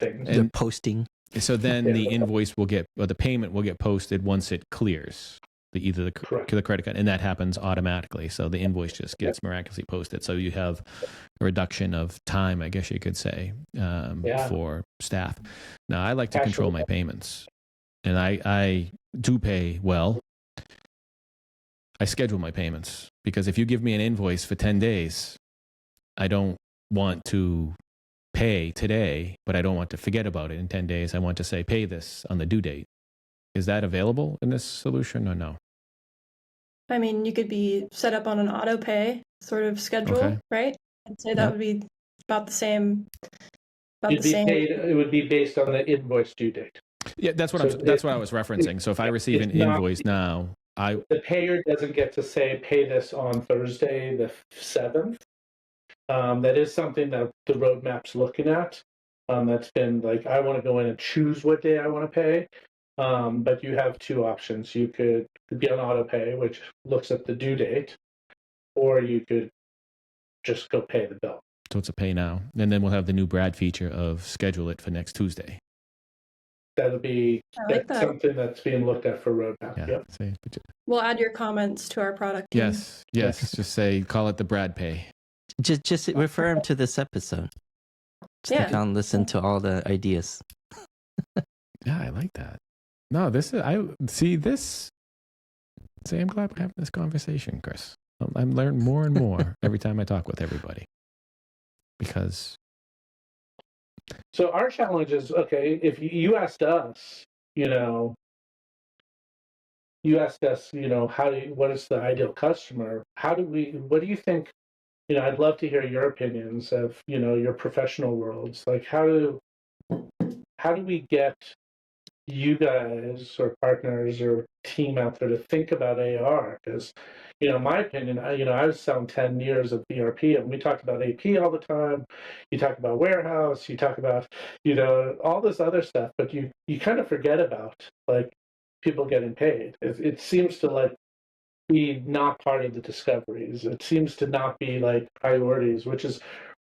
things. And the posting. So then the invoice will get, or the payment will get posted once it clears. Either the credit card, and that happens automatically. So the invoice just gets miraculously posted. So you have a reduction of time, I guess you could say, for staff. Now, I like to control my payments, and I do pay well. I schedule my payments, because if you give me an invoice for 10 days, I don't want to pay today, but I don't want to forget about it in 10 days. I want to say, pay this on the due date. Is that available in this solution or no? I mean, you could be set up on an auto pay sort of schedule, right? I'd say that would be about the same. It would be based on the invoice due date. Yeah, that's what I was referencing. So if I receive an invoice now, the payer doesn't get to say pay this on Thursday the 7th. That is something that the roadmap's looking at. That's been like, I want to go in and choose what day I want to pay. But you have two options. You could be on auto pay, which looks at the due date, or you could just go pay the bill. So it's a pay now. And then we'll have the new Brad feature of schedule it for next Tuesday. That'll be something that's being looked at for roadmap. Yeah. Yep. See, we'll add your comments to our product team. Yes. Just say, call it the Brad pay. Just refer him to this episode. Stick on, listen to all the ideas. Yeah, I like that. No, I'm glad we're having this conversation, Kris. I'm learning more and more every time I talk with everybody. Because. So our challenge is, okay, if you asked us, what is the ideal customer? What do you think? I'd love to hear your opinions of, your professional worlds. Like, how do we get you guys or partners or team out there to think about AR? Because, my opinion, I was selling 10 years of ERP, and we talked about AP all the time. You talk about warehouse, you talk about, all this other stuff, but you kind of forget about, like, people getting paid. It seems to, be not part of the discoveries. It seems to not be, priorities, which is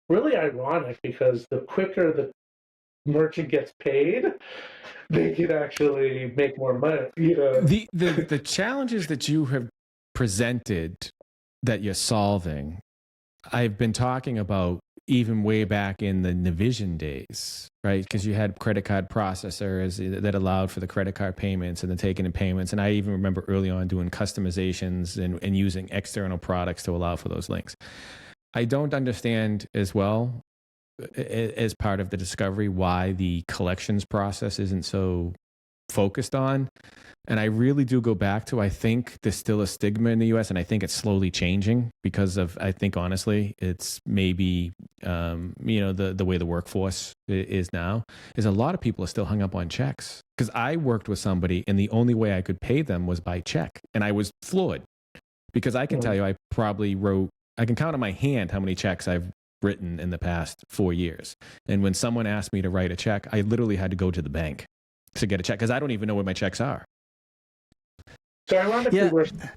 really ironic, because the quicker the merchant gets paid, they can actually make more money. The challenges that you have presented that you're solving, I've been talking about even way back in the Navision days, right? Because you had credit card processors that allowed for the credit card payments and the taking in payments. And I even remember early on doing customizations and using external products to allow for those links. I don't understand as well, as part of the discovery, why the collections process isn't so focused on. And I really do go back to, I think there's still a stigma in the US, and I think it's slowly changing because of, I think honestly, it's maybe, the way the workforce is now, is a lot of people are still hung up on checks. Because I worked with somebody and the only way I could pay them was by check. And I was floored, because I can tell you, I can count on my hand how many checks I've written in the past 4 years. And when someone asked me to write a check, I literally had to go to the bank to get a check, because I don't even know where my checks are. So ironically, Yeah.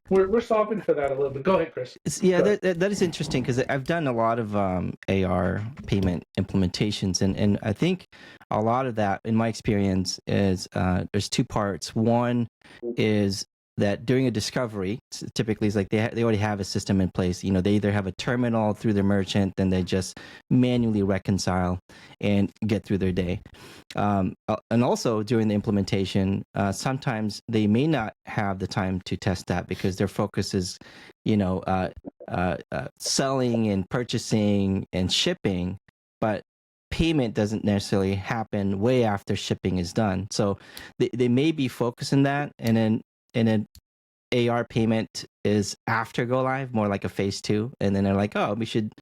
we're solving for that a little bit. Go ahead, Kris. Yeah, Go that is interesting because I've done a lot of AR payment implementations, and I think a lot of that, in my experience, is there's two parts. One is that during a discovery, typically is like they already have a system in place. You know, they either have a terminal through their merchant, then they just manually reconcile and get through their day. And also during the implementation, sometimes they may not have the time to test that because their focus is, you know, selling and purchasing and shipping, but payment doesn't necessarily happen way after shipping is done. So they may be focusing that, and then AR payment is after go live, more like a phase 2, and then they're like, oh, we should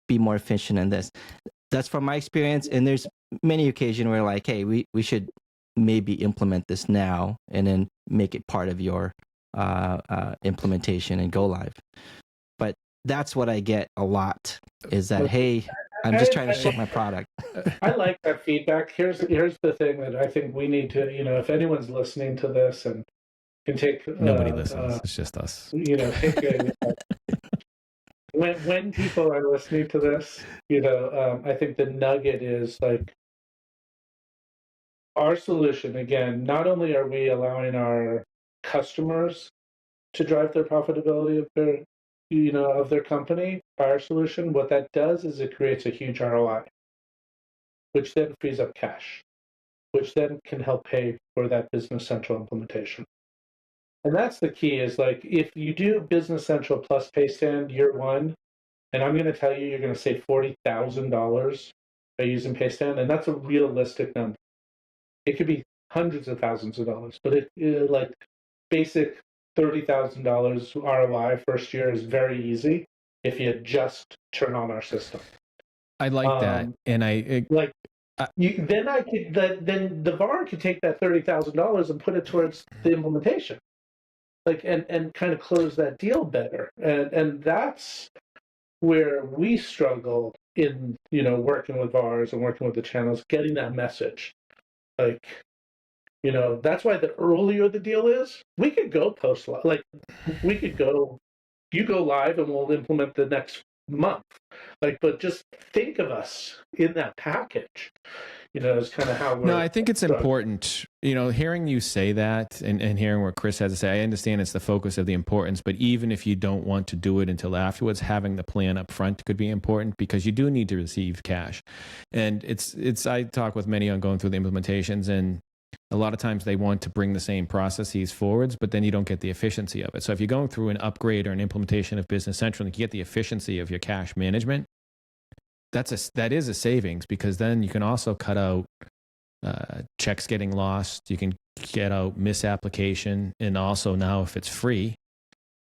be more efficient in this. That's from my experience, and there's many occasions where like, hey, we should maybe implement this now and then make it part of your implementation and go live. But that's what I get a lot is that, hey, I'm just trying to ship my product. I like that feedback. Here's the thing that I think we need to, if anyone's listening to this and can take Nobody listens. It's just us. Take when people are listening to this, I think the nugget is like our solution. Again, not only are we allowing our customers to drive their profitability of their company by our solution, what that does is it creates a huge ROI, which then frees up cash, which then can help pay for that Business Central implementation. And that's the key is like, if you do Business Central plus PayStand year one, and I'm going to tell you, you're going to save $40,000 by using PayStand, and that's a realistic number. It could be hundreds of thousands of dollars, but it like basic $30,000 ROI first year is very easy if you just turn on our system. I like that, and then the VAR could take that $30,000 and put it towards the implementation, and kind of close that deal better, and that's where we struggle in working with VARs and working with the channels, getting that message. That's why the earlier the deal is, we could go post live. Like you go live and we'll implement the next month. But just think of us in that package. Is kind of how we're. No, I think it's important. Hearing you say that and hearing what Kris has to say, I understand it's the focus of the importance. But even if you don't want to do it until afterwards, having the plan up front could be important because you do need to receive cash. And it's. I talk with many on going through the implementations, and a lot of times they want to bring the same processes forwards, but then you don't get the efficiency of it. So if you're going through an upgrade or an implementation of Business Central, and you get the efficiency of your cash management, that is a savings, because then you can also cut out checks getting lost. You can get out misapplication, and also now if it's free,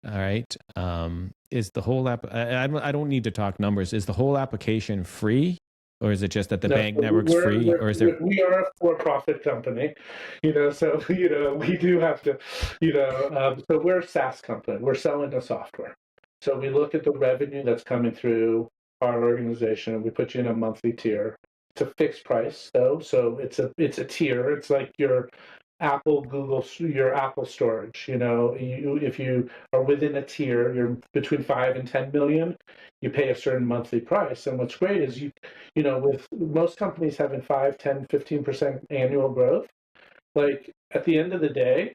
all right, is the whole app? I don't need to talk numbers. Is the whole application free? Or is it just that the bank network's free? Or is there? We are a for-profit company, so we do have to, so we're a SaaS company. We're selling a software. So we look at the revenue that's coming through our organization, and we put you in a monthly tier. It's a fixed price, though, so it's a tier. It's like your Apple, Google, your Apple storage. If you are within a tier, you're between 5 and 10 million. You pay a certain monthly price. And what's great is with most companies having 5, 10, 15% annual growth, like at the end of the day,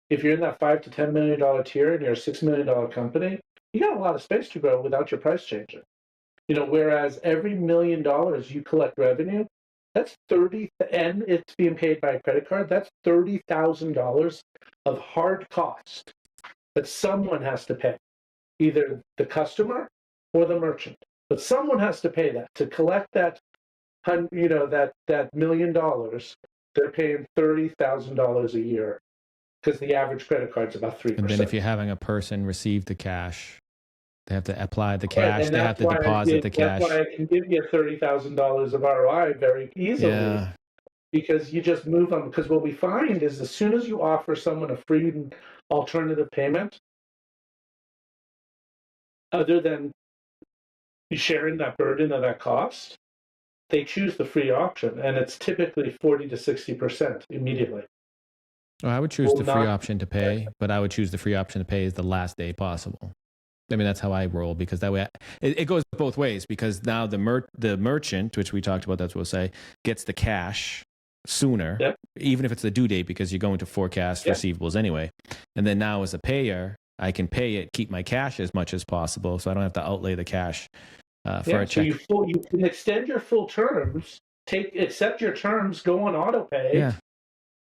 if you're in that $5 to $10 million tier and you're a $6 million company, you got a lot of space to grow without your price changing. Whereas every $1 million you collect revenue, that's 30, and it's being paid by a credit card, that's $30,000 of hard cost that someone has to pay, either the customer or the merchant. But someone has to pay that. To collect that, that $1 million, they're paying $30,000 a year, because the average credit card's about 3%. And then if you're having a person receive the cash, they have to apply the cash. Right, they have to deposit the cash. That's why I can give you $30,000 of ROI very easily. Yeah. Because you just move them. Because what we find is, as soon as you offer someone a free alternative payment, other than sharing that burden of that cost, they choose the free option, and it's typically 40 to 60% immediately. Well, I would choose will the free not. option to pay, but I would choose the free option to pay is the last day possible. I mean, that's how I roll, because that way it goes both ways, because now the merchant, which we talked about, that's what we'll say, gets the cash sooner, Yep. even if it's the due date, because you're going to forecast Yep. receivables anyway. And then now as a payer, I can pay it, keep my cash as much as possible, so I don't have to outlay the cash for a check. So you can extend your full terms, accept your terms, go on auto pay. Yeah.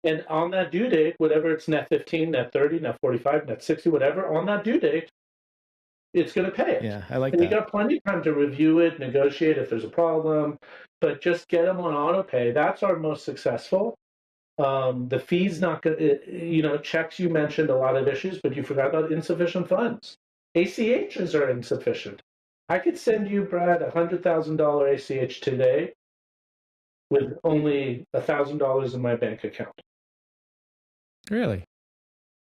And on that due date, whatever it's net 15, net 30, net 45, net 60, whatever, on that due date, it's going to pay it. Yeah, I like and that. You got plenty of time to review it, negotiate if there's a problem, but just get them on auto pay. That's our most successful. The fee's not going to, checks, you mentioned a lot of issues, but you forgot about insufficient funds. ACHs are insufficient. I could send you, Brad, $100,000 ACH today with only $1,000 in my bank account. Really?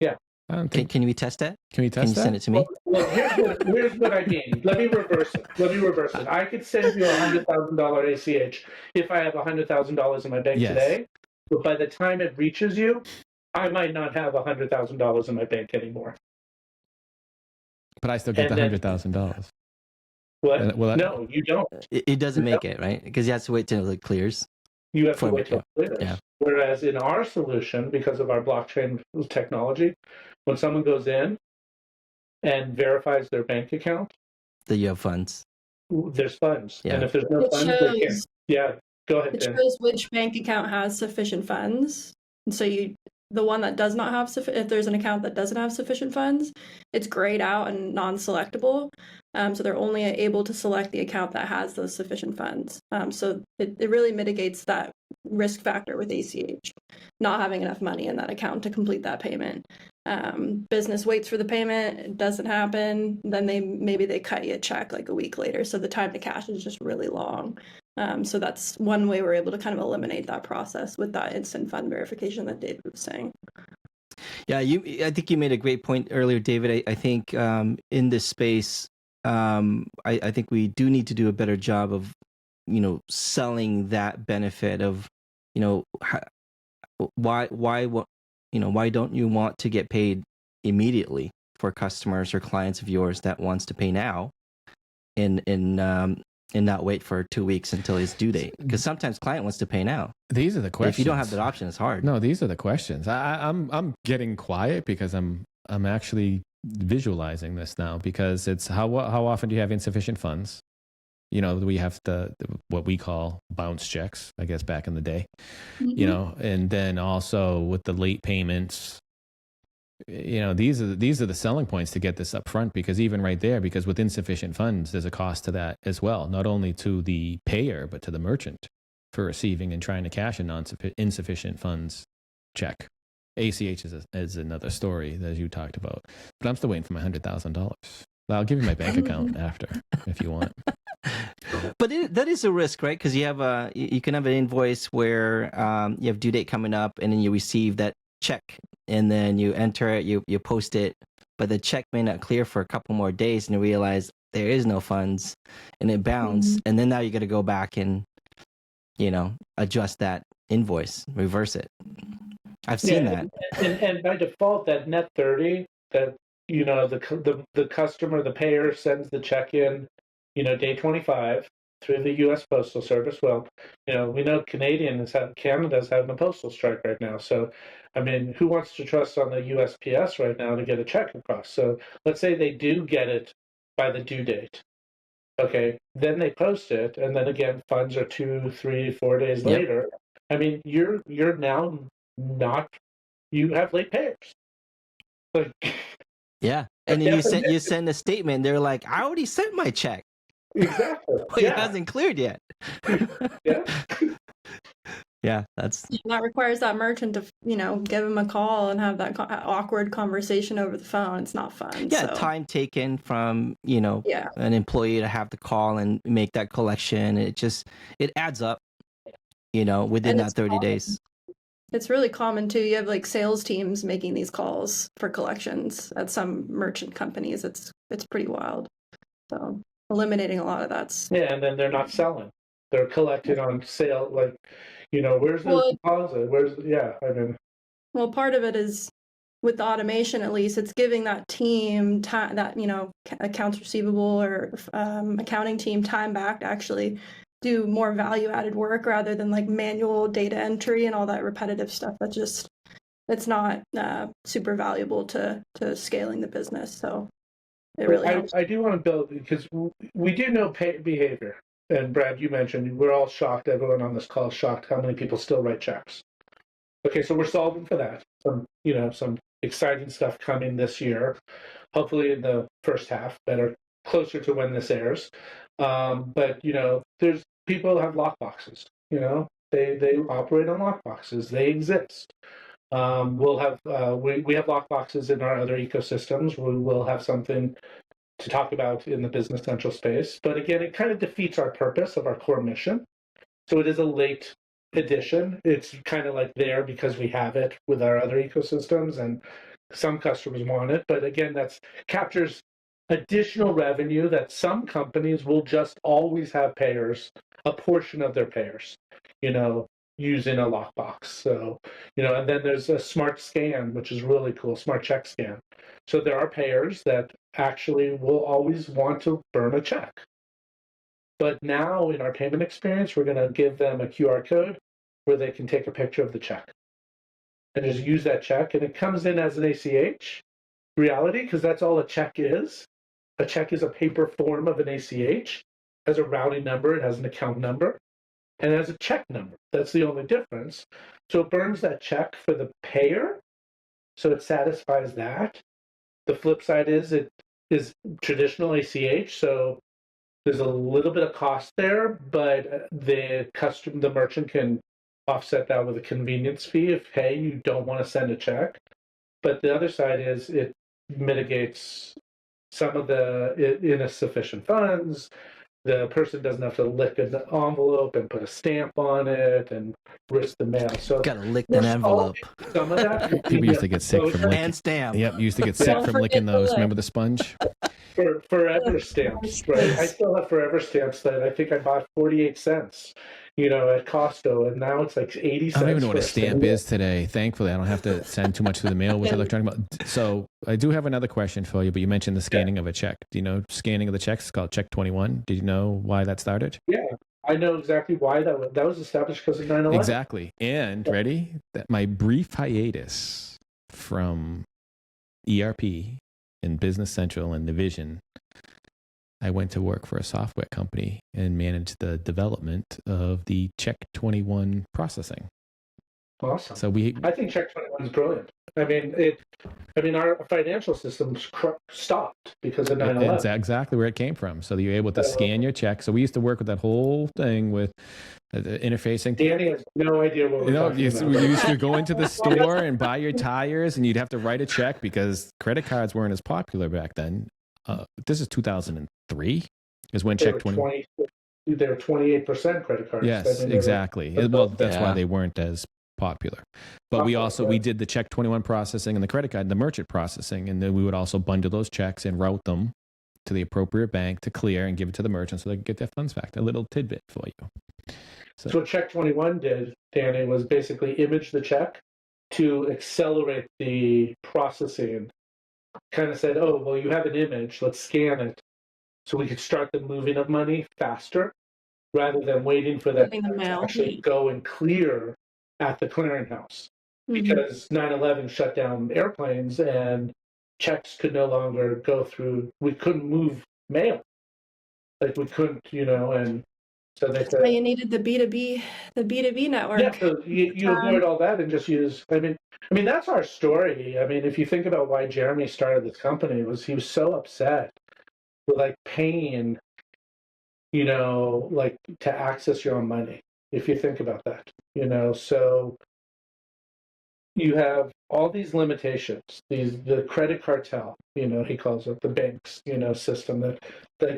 Yeah. I don't think. Can we test that? Can we test Can you that? send it to me? Well, here's what I mean. Let me reverse it. I could send you $100,000 ACH if I have $100,000 in my bank today. But by the time it reaches you, I might not have $100,000 in my bank anymore. But I still get the $100,000. What? No, you don't. It doesn't make it, right? Because you have to wait till it clears. You have to wait till it clears. Yeah. Whereas in our solution, because of our blockchain technology, when someone goes in and verifies their bank account, that you have funds. There's funds. Yeah. And if there's no funds, they can't. Yeah, go ahead. It shows which bank account has sufficient funds. And so the one that does not have if there's an account that doesn't have sufficient funds, it's grayed out and non-selectable. So they're only able to select the account that has those sufficient funds. So it really mitigates that risk factor with ACH, not having enough money in that account to complete that payment. Business waits for the payment, it doesn't happen, then maybe they cut you a check like a week later. So the time to cash is just really long. So that's one way we're able to kind of eliminate that process with that instant fund verification that David was saying. Yeah, I think you made a great point earlier, David. I think in this space, I think we do need to do a better job of, selling that benefit of, why don't you want to get paid immediately for customers or clients of yours that wants to pay now, and not wait for 2 weeks until his due date? Because sometimes client wants to pay now. These are the questions. If you don't have that option, it's hard. No, these are the questions. I'm getting quiet because I'm actually visualizing this now, because it's how often do you have insufficient funds? We have what we call bounce checks, I guess, back in the day, and then also with the late payments, these are the selling points to get this up front, because even right there, because with insufficient funds, there's a cost to that as well, not only to the payer, but to the merchant for receiving and trying to cash a insufficient funds check. ACH is another story, as you talked about, but I'm still waiting for my $100,000. I'll give you my bank account after if you want. But that is a risk, right? Because you can have an invoice where you have due date coming up, and then you receive that check, and then you enter it, you post it, but the check may not clear for a couple more days, and you realize there is no funds, and it bounced, and then now you got to go back and adjust that invoice, reverse it. I've seen that. And by default, that net 30, that the customer, the payer sends the check in, day 25 through the U.S. Postal Service. Well, we know Canada's having a postal strike right now. So, I mean, who wants to trust on the USPS right now to get a check across? So let's say they do get it by the due date. Okay, then they post it, and then again, funds are 2, 3, 4 days later. I mean, you're now you have late payers. Like, yeah, and then you send a statement. They're like, I already sent my check. Exactly. But it hasn't cleared yet. Yeah. Yeah, that requires that merchant to give him a call and have that awkward conversation over the phone. It's not fun. Yeah, so. Time taken from an employee to have to call and make that collection. It adds up, within that 30 days. It's really common too. You have like sales teams making these calls for collections at some merchant companies. It's pretty wild. So eliminating a lot of that's and then they're not selling. They're collecting on sale, like, where's the deposit? I mean, Well, part of it is with the automation, at least, it's giving that team time, that, accounts receivable or accounting team time back to actually do more value-added work rather than like manual data entry and all that repetitive stuff. It's not super valuable to scaling the business. So it really helps. I do want to build, because we do know behavior. And Brad, you mentioned, we're all shocked, everyone on this call is shocked how many people still write checks. Okay, so we're solving for that. Some exciting stuff coming this year, hopefully in the first half, closer to when this airs. But there's people have lock boxes. They operate on lock boxes. They exist. We'll have we have lock boxes in our other ecosystems. We will have something to talk about in the Business Central space. But again, it kind of defeats our purpose of our core mission. So it is a late addition. It's kind of like there because we have it with our other ecosystems, and some customers want it. But again, that captures additional revenue that some companies will just always have payers, a portion of their payers, using a lockbox. So, and then there's a smart scan, which is really cool, smart check scan. So there are payers that actually will always want to burn a check. But now in our payment experience, we're going to give them a QR code where they can take a picture of the check and just use that check. And it comes in as an ACH reality, because that's all a check is. A check is a paper form of an ACH. It has a routing number, it has an account number, and it has a check number. That's the only difference. So it burns that check for the payer, so it satisfies that. The flip side is it is traditional ACH, so there's a little bit of cost there, but the merchant can offset that with a convenience fee if, hey, you don't want to send a check. But the other side is it mitigates some of the insufficient funds. The person doesn't have to lick an envelope and put a stamp on it and risk the mail. So gotta lick an envelope. Some of that. People used to get sick from licking. And stamp. Yep, used to get sick from licking those. Remember the sponge? For forever stamps, right? I still have forever stamps that I think I bought 48 cents, at Costco, and now it's like 80 cents. I don't even know what a stamp is today. Thankfully, I don't have to send too much through the mail with electronic mail. So I do have another question for you, but you mentioned the scanning of a check. Do you know scanning of the checks is called Check 21? Did you know why that started? Yeah, I know exactly why that was established because of 9/11. Exactly. And ready? That my brief hiatus from ERP and Business Central and Division, I went to work for a software company and managed the development of the Check 21 processing. Awesome. So I think Check 21 is brilliant. I mean, our financial systems stopped because of 9/11. That's exactly where it came from. So you're able to scan your check. So we used to work with that whole thing with interfacing. Danny has no idea what we're talking about. You used to go into the store and buy your tires, and you'd have to write a check because credit cards weren't as popular back then. This is 2003 is when Check 20. They're 28% credit cards. Yes, exactly. Well, that's why they weren't as popular. But we did the Check 21 processing and the credit card, the merchant processing, and then we would also bundle those checks and route them to the appropriate bank to clear and give it to the merchant so they can get their funds back. A little tidbit for you. So what Check 21 did, Danny, was basically image the check to accelerate the processing. Kind of said, oh, well, you have an image, let's scan it so we could start the moving of money faster rather than waiting for that to actually go and clear at the clearinghouse. Because 9/11 shut down airplanes and checks could no longer go through. We couldn't move mail. Like we couldn't, and so they said, you needed the B2B network. Yeah, so you avoid all that and just use. I mean that's our story. I mean, if you think about why Jeremy started this company, he was so upset with like paying, like to access your own money. If you think about that, so you have all these limitations. The credit cartel, he calls it the banks, system that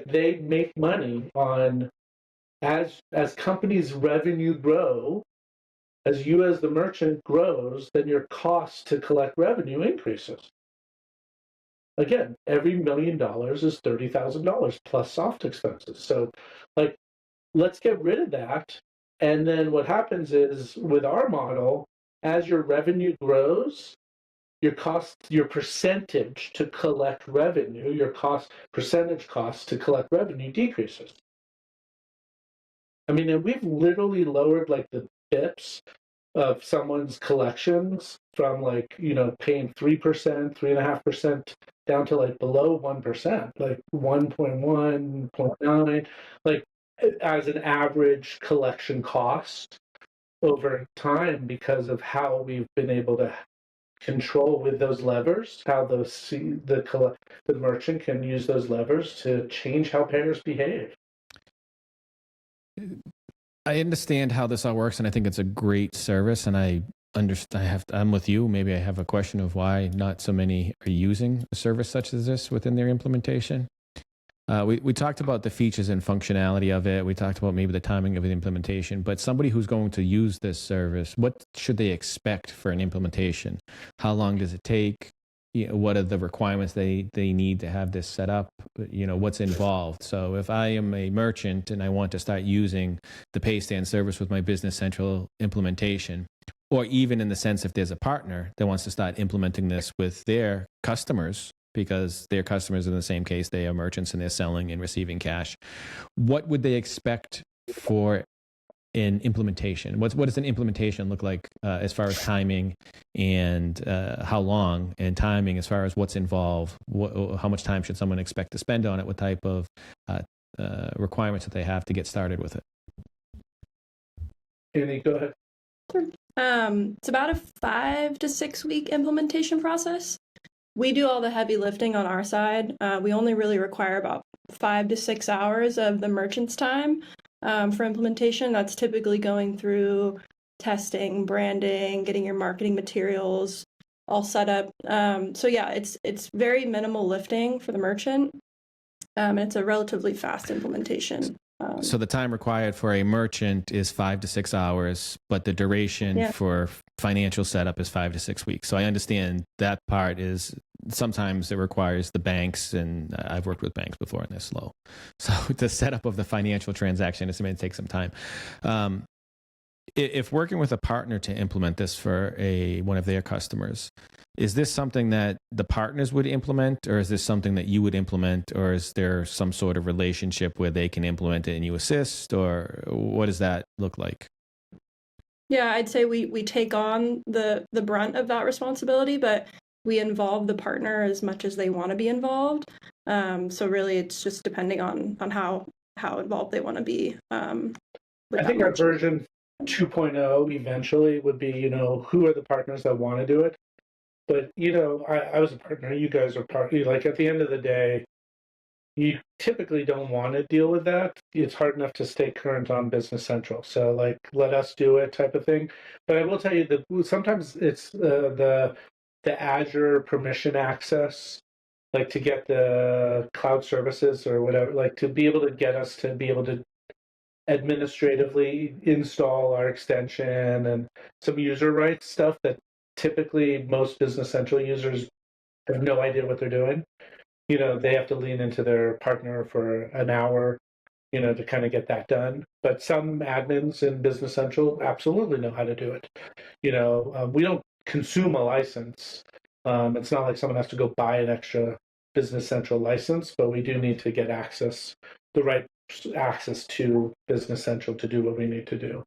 they make money on. As companies' revenue grow, as you as the merchant grows, then your cost to collect revenue increases. Again, every $1 million is $30,000 plus soft expenses. So, let's get rid of that. And then what happens is with our model, as your revenue grows, your percentage to collect revenue, percentage cost to collect revenue decreases. I mean, and we've literally lowered like the bips of someone's collections from like, paying 3%, 3.5% down to like below 1%, like 1.1, 0.9, like as an average collection cost over time because of how we've been able to control with those levers, how the merchant can use those levers to change how payers behave. I understand how this all works, and I think it's a great service. And I'm with you. Maybe I have a question of why not so many are using a service such as this within their implementation. We talked about the features and functionality of it. We talked about maybe the timing of the implementation. But somebody who's going to use this service, what should they expect for an implementation? How long does it take? What are the requirements they need to have this set up? What's involved? So if I am a merchant and I want to start using the PayStand service with my Business Central implementation, or even in the sense if there's a partner that wants to start implementing this with their customers, because their customers in the same case, they are merchants and they're selling and receiving cash, what would they expect for an implementation? What does an implementation look like as far as timing and how long, and timing as far as what's involved? How much time should someone expect to spend on it? What type of requirements that they have to get started with it? Annie, go ahead. It's about a 5 to 6 week implementation process. We do all the heavy lifting on our side. We only really require about 5 to 6 hours of the merchant's time for implementation. That's typically going through testing, branding, getting your marketing materials all set up. So yeah, it's very minimal lifting for the merchant. And it's a relatively fast implementation. So the time required for a merchant is 5 to 6 hours, but the duration for financial setup is 5 to 6 weeks. So I understand that part is sometimes it requires the banks, and I've worked with banks before and they're slow. So the setup of the financial transaction is going to take some time. If working with a partner to implement this for one of their customers, is this something that the partners would implement, or is this something that you would implement, or is there some sort of relationship where they can implement it and you assist, or what does that look like? Yeah, I'd say we take on the brunt of that responsibility, but we involve the partner as much as they want to be involved. So really, it's just depending on how involved they want to be. I think our version 2.0 eventually would be, who are the partners that want to do it? But, I was a partner, you guys are partners. Like at the end of the day, you typically don't want to deal with that. It's hard enough to stay current on Business Central. So like, let us do it type of thing. But I will tell you that sometimes it's the Azure permission access, like to get the cloud services or whatever, like to be able to get us to be able to administratively install our extension and some user rights stuff that typically most Business Central users have no idea what they're doing. They have to lean into their partner for an hour, to kind of get that done. But some admins in Business Central absolutely know how to do it. We don't consume a license. It's not like someone has to go buy an extra Business Central license, but we do need to get the right access to Business Central to do what we need to do.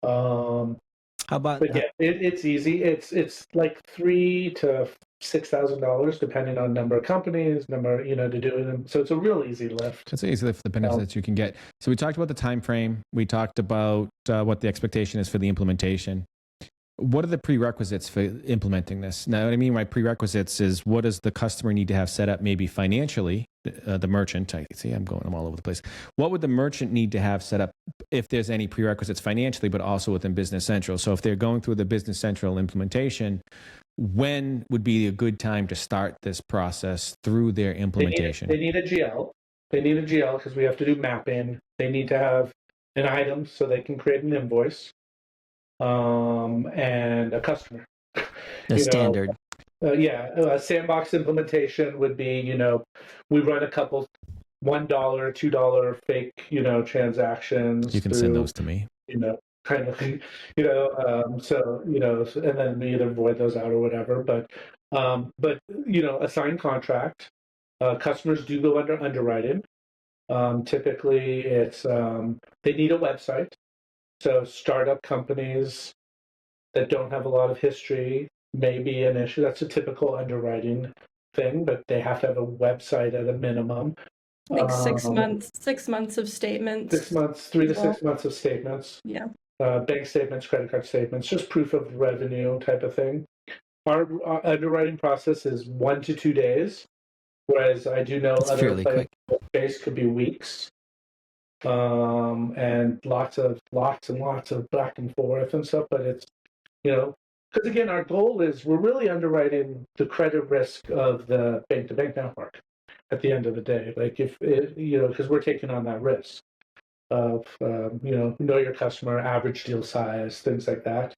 How about? But yeah, it's easy. It's like $3,000 to $6,000 depending on number of companies, to do it. So it's a real easy lift. It's an easy lift, the benefits you can get. So we talked about the time frame. We talked about what the expectation is for the implementation. What are the prerequisites for implementing this? Now, what I mean by prerequisites is what does the customer need to have set up, maybe financially, the merchant. I'm all over the place. What would the merchant need to have set up if there's any prerequisites financially, but also within Business Central? So if they're going through the Business Central implementation, when would be a good time to start this process through their implementation? They need a GL. They need a GL because we have to do mapping. They need to have an item so they can create an invoice. And a customer. Standard. A sandbox implementation would be, we run a couple $1, $2 fake, transactions. You can send those to me. kind of thing, so, and then we either void those out or whatever. But a signed contract, customers do go under underwriting. Typically, it's they need a website. So startup companies that don't have a lot of history may be an issue. That's a typical underwriting thing, but they have to have a website at a minimum. I think 6 months of statements. 6 months, 3 to 6 months of statements. Yeah. Bank statements, credit card statements, just proof of revenue type of thing. Our underwriting process is 1 to 2 days, whereas I do know It's other fairly quick. space could be weeks. And lots and lots of back and forth and stuff, but it's, because again, our goal is we're really underwriting the credit risk of the bank-to-bank network at the end of the day. Like because we're taking on that risk of, know your customer, average deal size, things like that.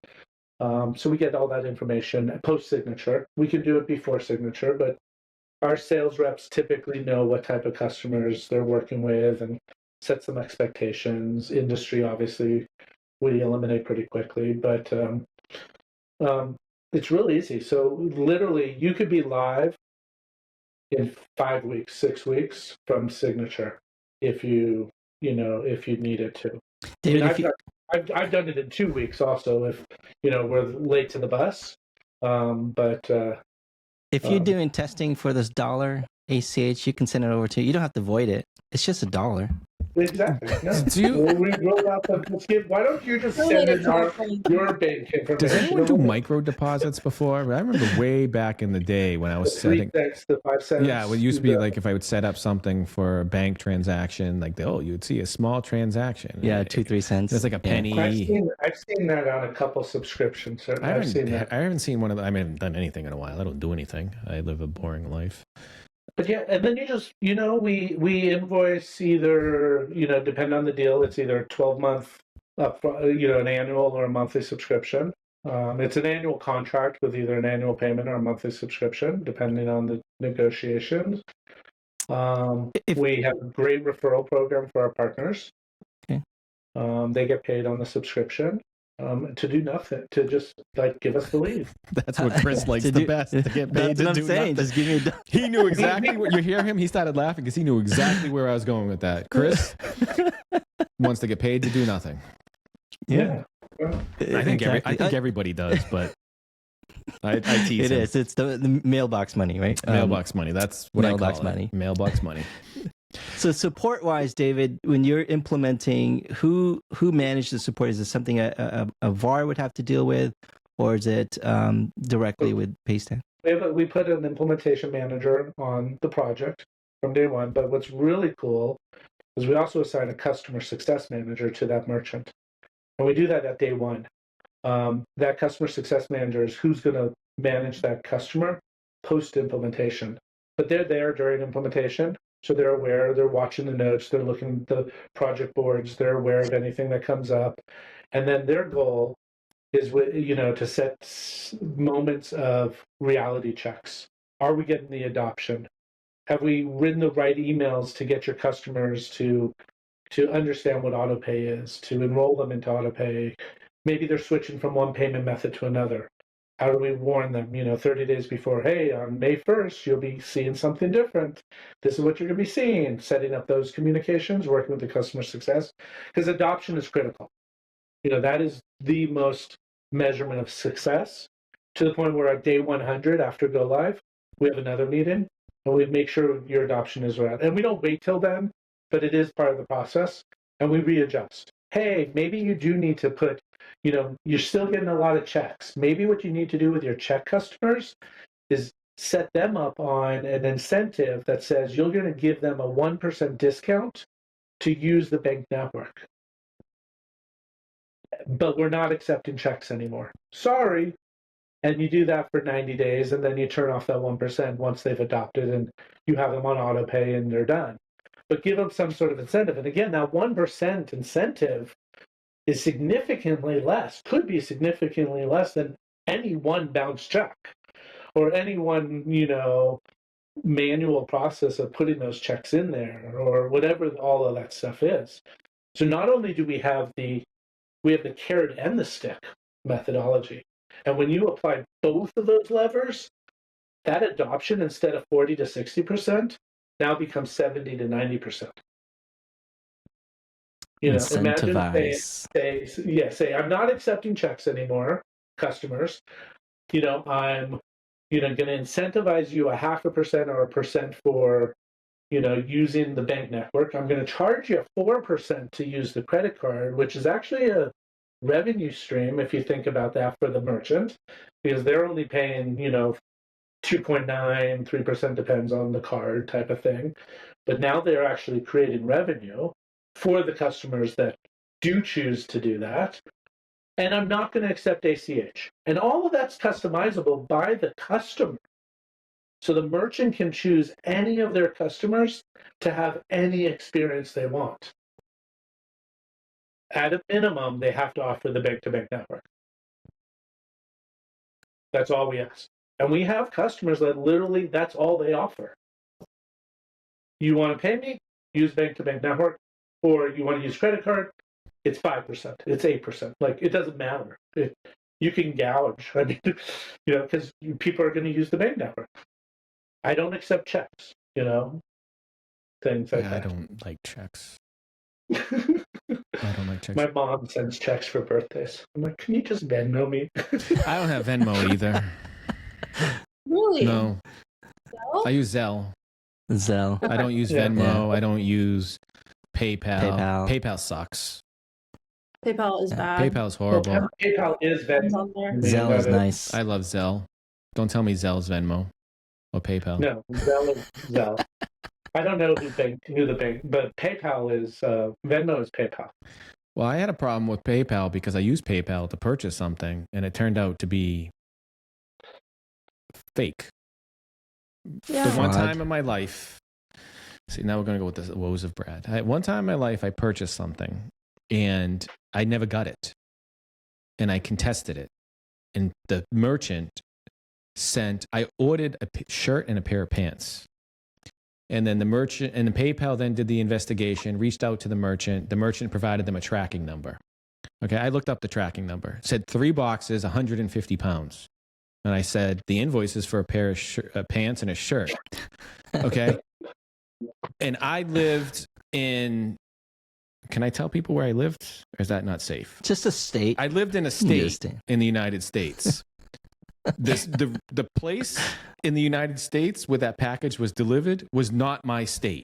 So we get all that information post-signature. We can do it before signature, but our sales reps typically know what type of customers they're working with and set some expectations. Industry, obviously, we eliminate pretty quickly, but it's really easy. So literally, you could be live in 5 weeks, 6 weeks from signature if you needed to. David, I've done it in 2 weeks also if we're late to the bus. But if you're doing testing for this dollar ACH, you can send it over to. You don't have to void it. It's just $1. Exactly. No. We roll out the. Why don't you just send in your bank information? Does anyone do micro deposits before? I remember way back in the day when I was setting. 3 cents to 5 cents. Yeah, well, it used to be like if I would set up something for a bank transaction, like you'd see a small transaction. Yeah, 2-3 cents. It's like a penny. I've seen that on a couple subscriptions. I haven't seen one of them. I haven't done anything in a while. I don't do anything. I live a boring life. But yeah, and then you just, we invoice either, depending on the deal, it's either 12-month, an annual or a monthly subscription. It's an annual contract with either an annual payment or a monthly subscription, depending on the negotiations. We have a great referral program for our partners. Okay. They get paid on the subscription. To do nothing, to just give us the lead. That's what Kris likes the best. To get paid to do nothing. Just give me. He knew exactly what you hear him. He started laughing because he knew exactly where I was going with that. Kris wants to get paid to do nothing. Yeah, I think everybody does, but I tease him. It's the mailbox money, right? Mailbox money. That's what mailbox I call money. It. Mailbox money. So support-wise, David, when you're implementing, who manages the support? Is it something a VAR would have to deal with, or is it directly with PayStand? We put an implementation manager on the project from day one, but what's really cool is we also assign a customer success manager to that merchant. And we do that at day one. That customer success manager is who's going to manage that customer post-implementation. But they're there during implementation. So they're aware, they're watching the notes, they're looking at the project boards, they're aware of anything that comes up. And then their goal is, to set moments of reality checks. Are we getting the adoption? Have we written the right emails to get your customers to understand what autopay is, to enroll them into autopay? Maybe they're switching from one payment method to another. How do we warn them, 30 days before, hey, on May 1st, you'll be seeing something different. This is what you're going to be seeing. Setting up those communications, working with the customer success, because adoption is critical. That is the most measurement of success, to the point where at day 100 after go live, we have another meeting and we make sure your adoption is right. And we don't wait till then, but it is part of the process, and we readjust. Hey, maybe you do need to put, you're still getting a lot of checks. Maybe what you need to do with your check customers is set them up on an incentive that says you're going to give them a 1% discount to use the bank network. But we're not accepting checks anymore. Sorry. And you do that for 90 days, and then you turn off that 1% once they've adopted, and you have them on auto pay and they're done. But give them some sort of incentive. And again, that 1% incentive is significantly less, could be significantly less than any one bounce check or any one, manual process of putting those checks in there or whatever all of that stuff is. So not only do we have the we have the carrot and the stick methodology. And when you apply both of those levers, that adoption, instead of 40 to 60%, now becomes 70 to 90%. Imagine say, I'm not accepting checks anymore, customers. I'm, going to incentivize you 0.5% or 1% for, using the bank network. I'm going to charge you 4% to use the credit card, which is actually a revenue stream if you think about that for the merchant, because they're only paying, 2.9, 3% depends on the card type of thing. But now they're actually creating revenue for the customers that do choose to do that. And I'm not going to accept ACH. And all of that's customizable by the customer. So the merchant can choose any of their customers to have any experience they want. At a minimum, they have to offer the bank-to-bank network. That's all we ask. And we have customers that literally, that's all they offer. You want to pay me? Use bank-to-bank network. Or you want to use credit card? It's 5%. It's 8%. Like, it doesn't matter. You can gouge. I mean, because people are going to use the bank network. I don't accept checks, things like that. I don't like checks. I don't like checks. My mom sends checks for birthdays. I'm like, can you just Venmo me? I don't have Venmo either. Really? No. Zelle? I use Zelle. I don't use Venmo. Yeah. I don't use PayPal. PayPal sucks. PayPal is bad. PayPal is horrible. PayPal is Venmo. Zelle is nice. I love Zelle. Don't tell me Zelle's Venmo or PayPal. No, Zelle is Zelle. I don't know who the bank, but PayPal is, Venmo is PayPal. Well, I had a problem with PayPal because I used PayPal to purchase something, and it turned out to be fake. Yeah. The one time in my life, see, now we're going to go with the woes of Brad. One time in my life, I purchased something, and I never got it. And I contested it. And the merchant I ordered a shirt and a pair of pants. And then the merchant and the PayPal then did the investigation, reached out to the merchant. The merchant provided them a tracking number. Okay, I looked up the tracking number. It said 3 boxes, 150 pounds. And I said, the invoice is for a pair of pants and a shirt. Okay. And I lived in, can I tell people where I lived? Or is that not safe? Just a state. I lived in a state in the United States. The place in the United States where that package was delivered was not my state.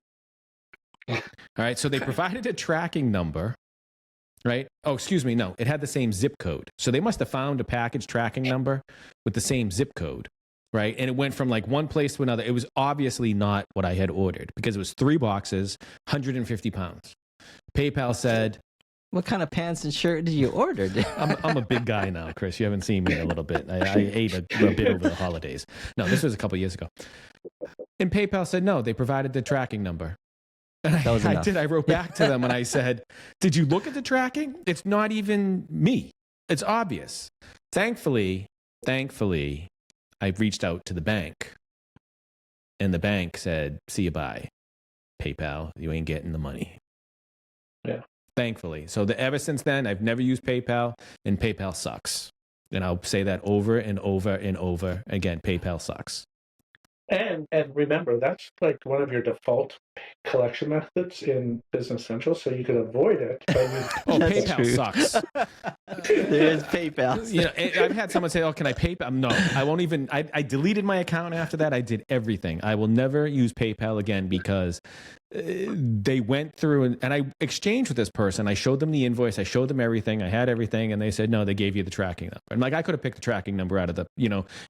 All right. So they provided a tracking number, right? Oh, excuse me. No, it had the same zip code. So they must have found a package tracking number with the same zip code, right? And it went from like one place to another. It was obviously not what I had ordered because it was 3 boxes, 150 pounds. PayPal said, what kind of pants and shirt did you order? I'm a big guy now, Kris. You haven't seen me in a little bit. I ate a bit over the holidays. No, this was a couple of years ago. And PayPal said, no, they provided the tracking number. And I did. I wrote back to them and I said, did you look at the tracking? It's not even me. It's obvious. Thankfully, I reached out to the bank. And the bank said, see you bye. PayPal, you ain't getting the money. Yeah. Thankfully. So ever since then, I've never used PayPal, and PayPal sucks. And I'll say that over and over and over again. PayPal sucks. And remember, that's like one of your default collection methods in Business Central, so you could avoid it by using. PayPal sucks. There is PayPal. I've had someone say, "Oh, can I PayPal?" No, I won't even. I deleted my account after that. I did everything. I will never use PayPal again because they went through and I exchanged with this person. I showed them the invoice. I showed them everything. I had everything, and they said, "No, they gave you the tracking number." And like, I could have picked the tracking number out of the.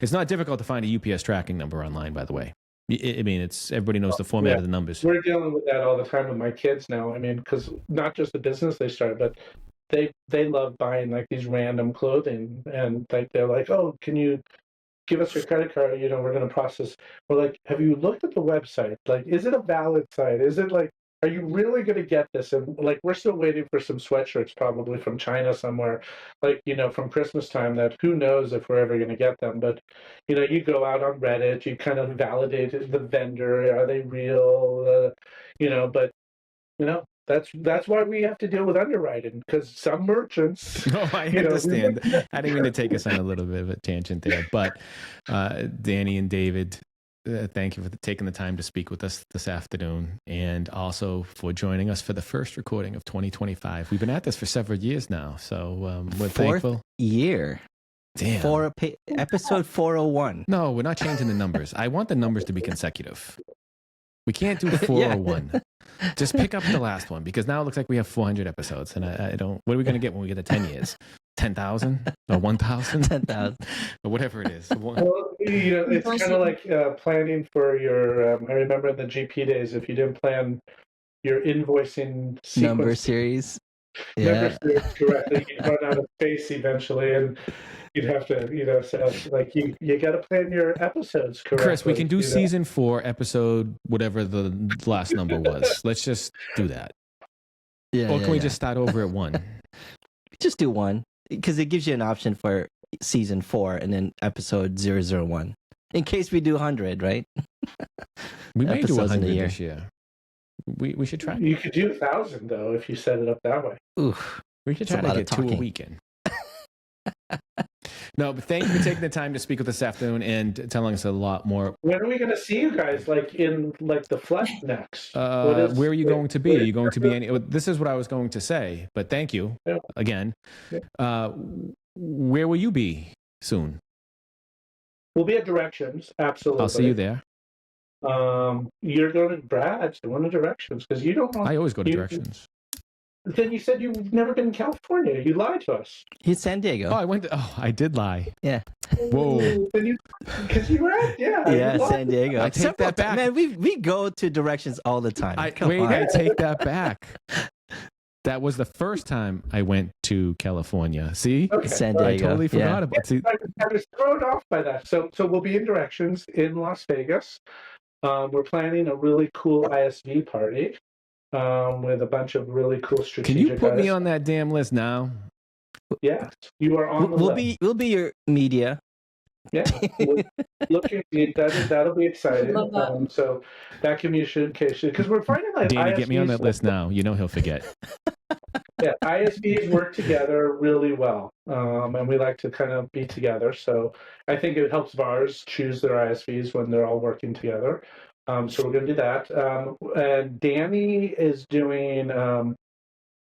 It's not difficult to find a UPS tracking number online, by the way. I mean, everybody knows the format of the numbers. We're dealing with that all the time with my kids now. I mean, because not just the business they started, but they love buying like these random clothing, and like they're like, "Oh, can you give us your credit card? We're going to process." We're like, "Have you looked at the website? Like, is it a valid site? Is it like, are you really going to get this?" And like, we're still waiting for some sweatshirts, probably from China somewhere, like, from Christmas time, that who knows if we're ever going to get them. But, you go out on Reddit, you kind of validate the vendor. Are they real? But, That's why we have to deal with underwriting, because some merchants. No, I understand. I didn't mean to take us on a little bit of a tangent there, but Danny and David, thank you for taking the time to speak with us this afternoon, and also for joining us for the first recording of 2025. We've been at this for several years now, so we're thankful. Year. Damn. Episode 401. No, we're not changing the numbers. I want the numbers to be consecutive. We can't do 401. Yeah. Just pick up the last one, because now it looks like we have 400 episodes, and I don't. What are we going to get when we get to 10 years? 10,000 or 1,000? 10,000 or whatever it is. Well, it's kind of like planning for your. I remember in the GP days, if you didn't plan your invoicing sequence, number series, number series correctly, you'd run out of space eventually, and you'd have to, so like you got to plan your episodes correctly. Chris, we can do season 4, episode whatever the last number was. Let's just do that. Yeah. Or can we just start over at 1? Just do 1, because it gives you an option for season 4 and then episode 001. In case we do 100, right? We may do 100 this year. We should try. You could do 1,000 though if you set it up that way. Oof. We should try to get 2 a weekend. No, but thank you for taking the time to speak with us this afternoon and telling us a lot more. When are we going to see you guys, in the flesh next? Where are you going to be? Are you going to be any? This is what I was going to say, but thank you again. Yeah. Where will you be soon? We'll be at Directions. Absolutely. I'll see you there. You're going to Brad's one of Directions, because you don't. I always go to Directions. Then you said you've never been in California. You lied to us. He's San Diego. I did lie. Yeah. Whoa. Because you were at, San Diego. I take that back. Man, we go to Directions all the time. I take that back. That was the first time I went to California. See? Okay. San Diego. I totally forgot about it. I was thrown off by that. So we'll be in Directions in Las Vegas. We're planning a really cool ISV party. With a bunch of really cool strategic. Can you put me on that damn list now? Yes, you are on the list. We'll be your media. Yeah, that'll be exciting. So that communication, because we're finding like Danny, ISVs, get me on that list now. You know he'll forget. Yeah, ISVs work together really well, and we like to kind of be together. So I think it helps VARs choose their ISVs when they're all working together. So we're going to do that. And Danny is doing a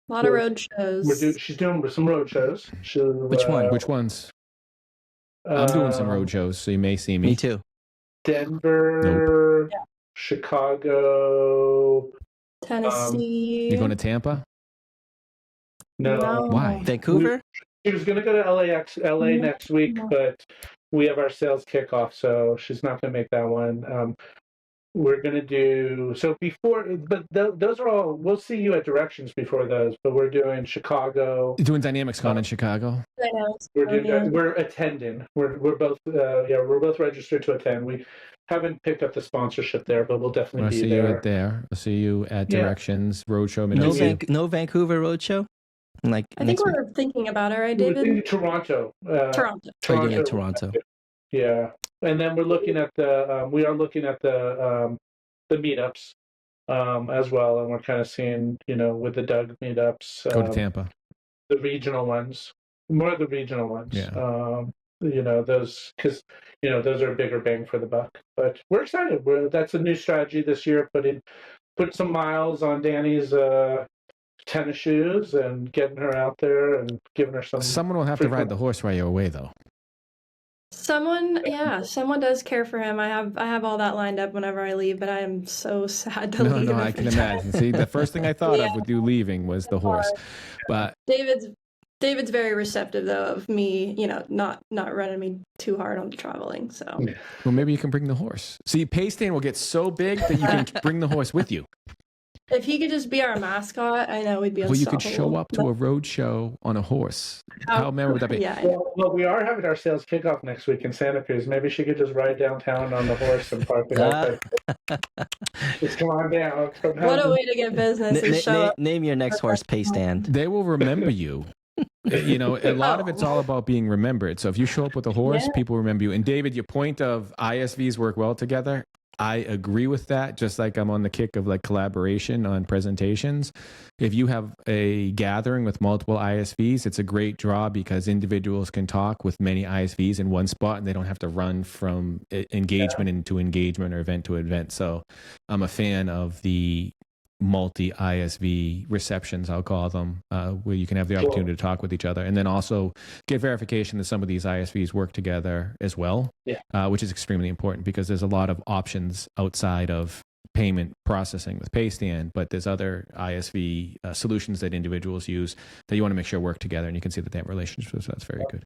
lot of road shows. She's doing some road shows. Which one? Which ones? I'm doing some road shows, so you may see me. Me too. Denver, Chicago, Tennessee. You going to Tampa? No. Why? Vancouver? She was going to go to LA next week, but we have our sales kickoff, so she's not going to make that one. We're going to do those are all. We'll see you at Directions before those, but we're doing Chicago. You're doing Dynamics Con in Chicago. We're attending. We're both we're both registered to attend. We haven't picked up the sponsorship there, but we'll definitely be there. I'll see you at Directions Roadshow. No Vancouver Roadshow. I think we're thinking about it, right, David? We're thinking Toronto. Toronto. Yeah, and then we're looking at the meetups as well, and we're kind of seeing with the Doug meetups. Go to Tampa. The regional ones, more of the regional ones. Yeah. Those because those are a bigger bang for the buck. But we're excited. That's a new strategy this year. Put some miles on Danny's tennis shoes and getting her out there and giving her some. Someone will have to ride the horse while you're away, though. Someone does care for him. I have all that lined up whenever I leave, but I am so sad to leave. No, I can imagine. See, the first thing I thought of with you leaving was the horse. But David's very receptive though of me, not running me too hard on the traveling. So well, maybe you can bring the horse. See, PayStand will get so big that you can bring the horse with you. If he could just be our mascot, I know we'd be unstoppable. Well, you could show up to a road show on a horse. How memorable would that be? Yeah. Well, we are having our sales kickoff next week in Santa Cruz. Maybe she could just ride downtown on the horse and park it outside. Just come on down. What a way to get business. Name your next horse PayStand. They will remember you. A lot of it's all about being remembered. So if you show up with a horse, people remember you. And David, your point of ISVs work well together, I agree with that. Just like I'm on the kick of like collaboration on presentations. If you have a gathering with multiple ISVs, it's a great draw because individuals can talk with many ISVs in one spot and they don't have to run from engagement into engagement or event to event. So I'm a fan of the multi-ISV receptions, I'll call them, where you can have the opportunity to talk with each other and then also get verification that some of these ISVs work together as well, which is extremely important because there's a lot of options outside of payment processing with PayStand, but there's other ISV solutions that individuals use that you want to make sure work together, and you can see that they have relationships, so that's very good.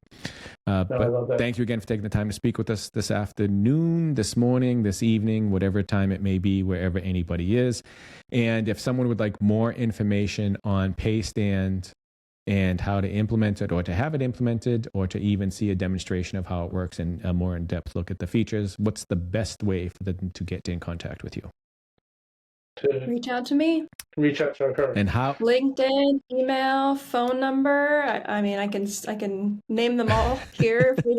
But thank you again for taking the time to speak with us this afternoon, this morning, this evening, whatever time it may be, wherever anybody is. And if someone would like more information on PayStand and how to implement it or to have it implemented or to even see a demonstration of how it works and a more in-depth look at the features, what's the best way for them to get in contact with you? To Reach out to me. reach out to her. And how? LinkedIn, email, phone number. I mean, I can name them all here if we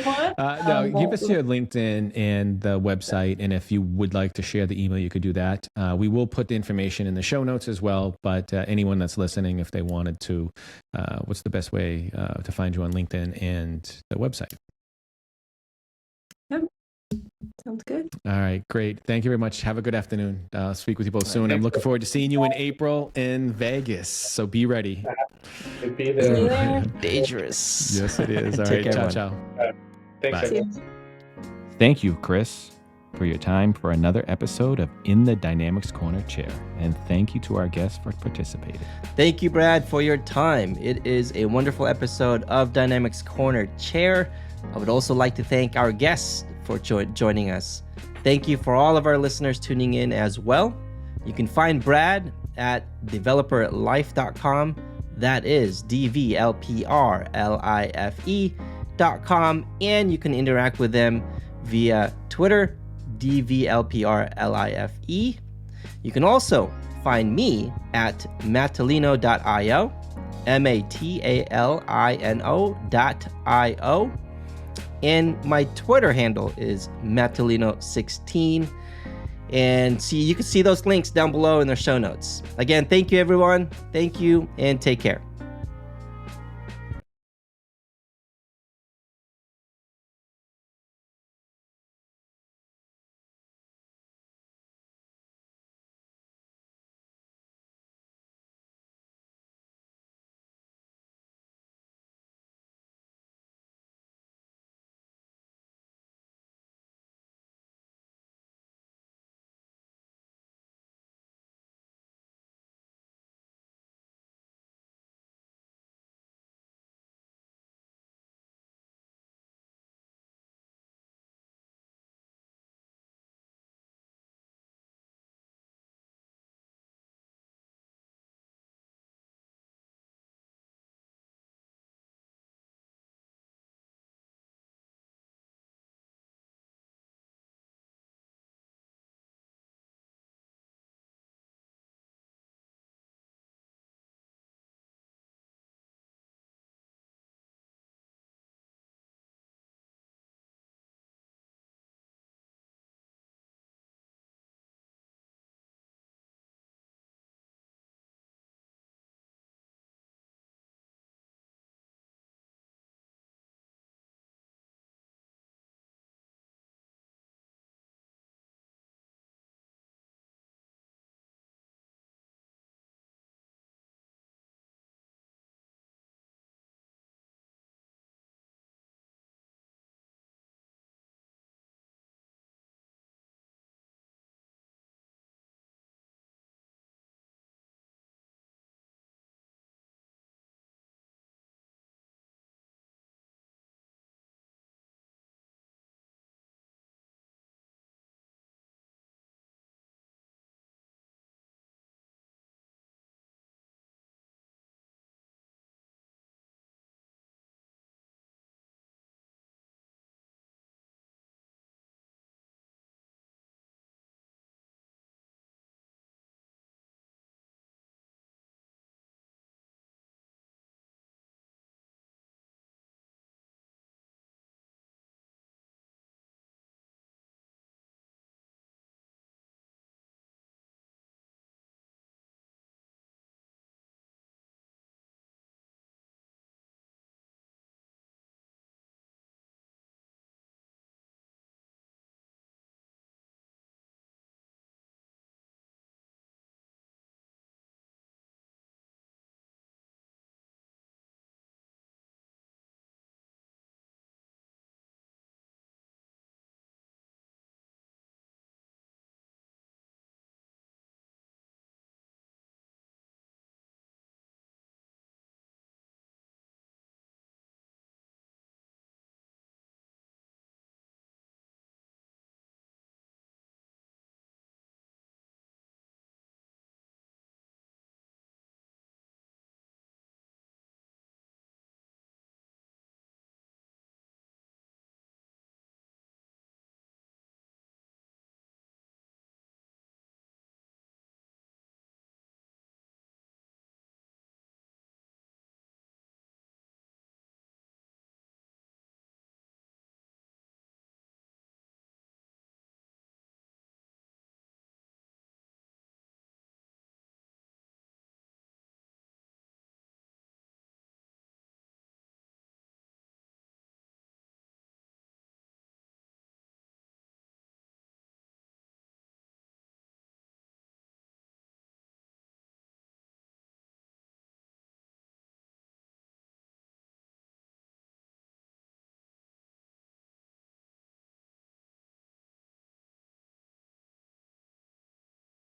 want. No, give us your LinkedIn and the website, and if you would like to share the email, you could do that. We will put the information in the show notes as well, but anyone that's listening, if they wanted to, what's the best way to find you on LinkedIn and the website? Sounds good. All right, great. Thank you very much. Have a good afternoon. I'll speak with you both soon. I'm looking forward to seeing you in April in Vegas, so be ready. Be there. Yeah. Dangerous. Yes, it is. All Take right, care, ciao, everyone. ciao. Thanks, Bye. everyone. Thank you, Kris, for your time for another episode of In the Dynamics Corner Chair. And thank you to our guests for participating. Thank you, Brad, for your time. It is a wonderful episode of Dynamics Corner Chair. I would also like to thank our guests for joining us. Thank you for all of our listeners tuning in as well. You can find Brad at developerlife.com. That is DVLPRLIFE.com. And you can interact with them via Twitter, DVLPRLIFE. You can also find me at matalino.io, MATALINO.io. And my Twitter handle is Matalino16. And you can see those links down below in the show notes. Again, thank you, everyone. Thank you, and take care.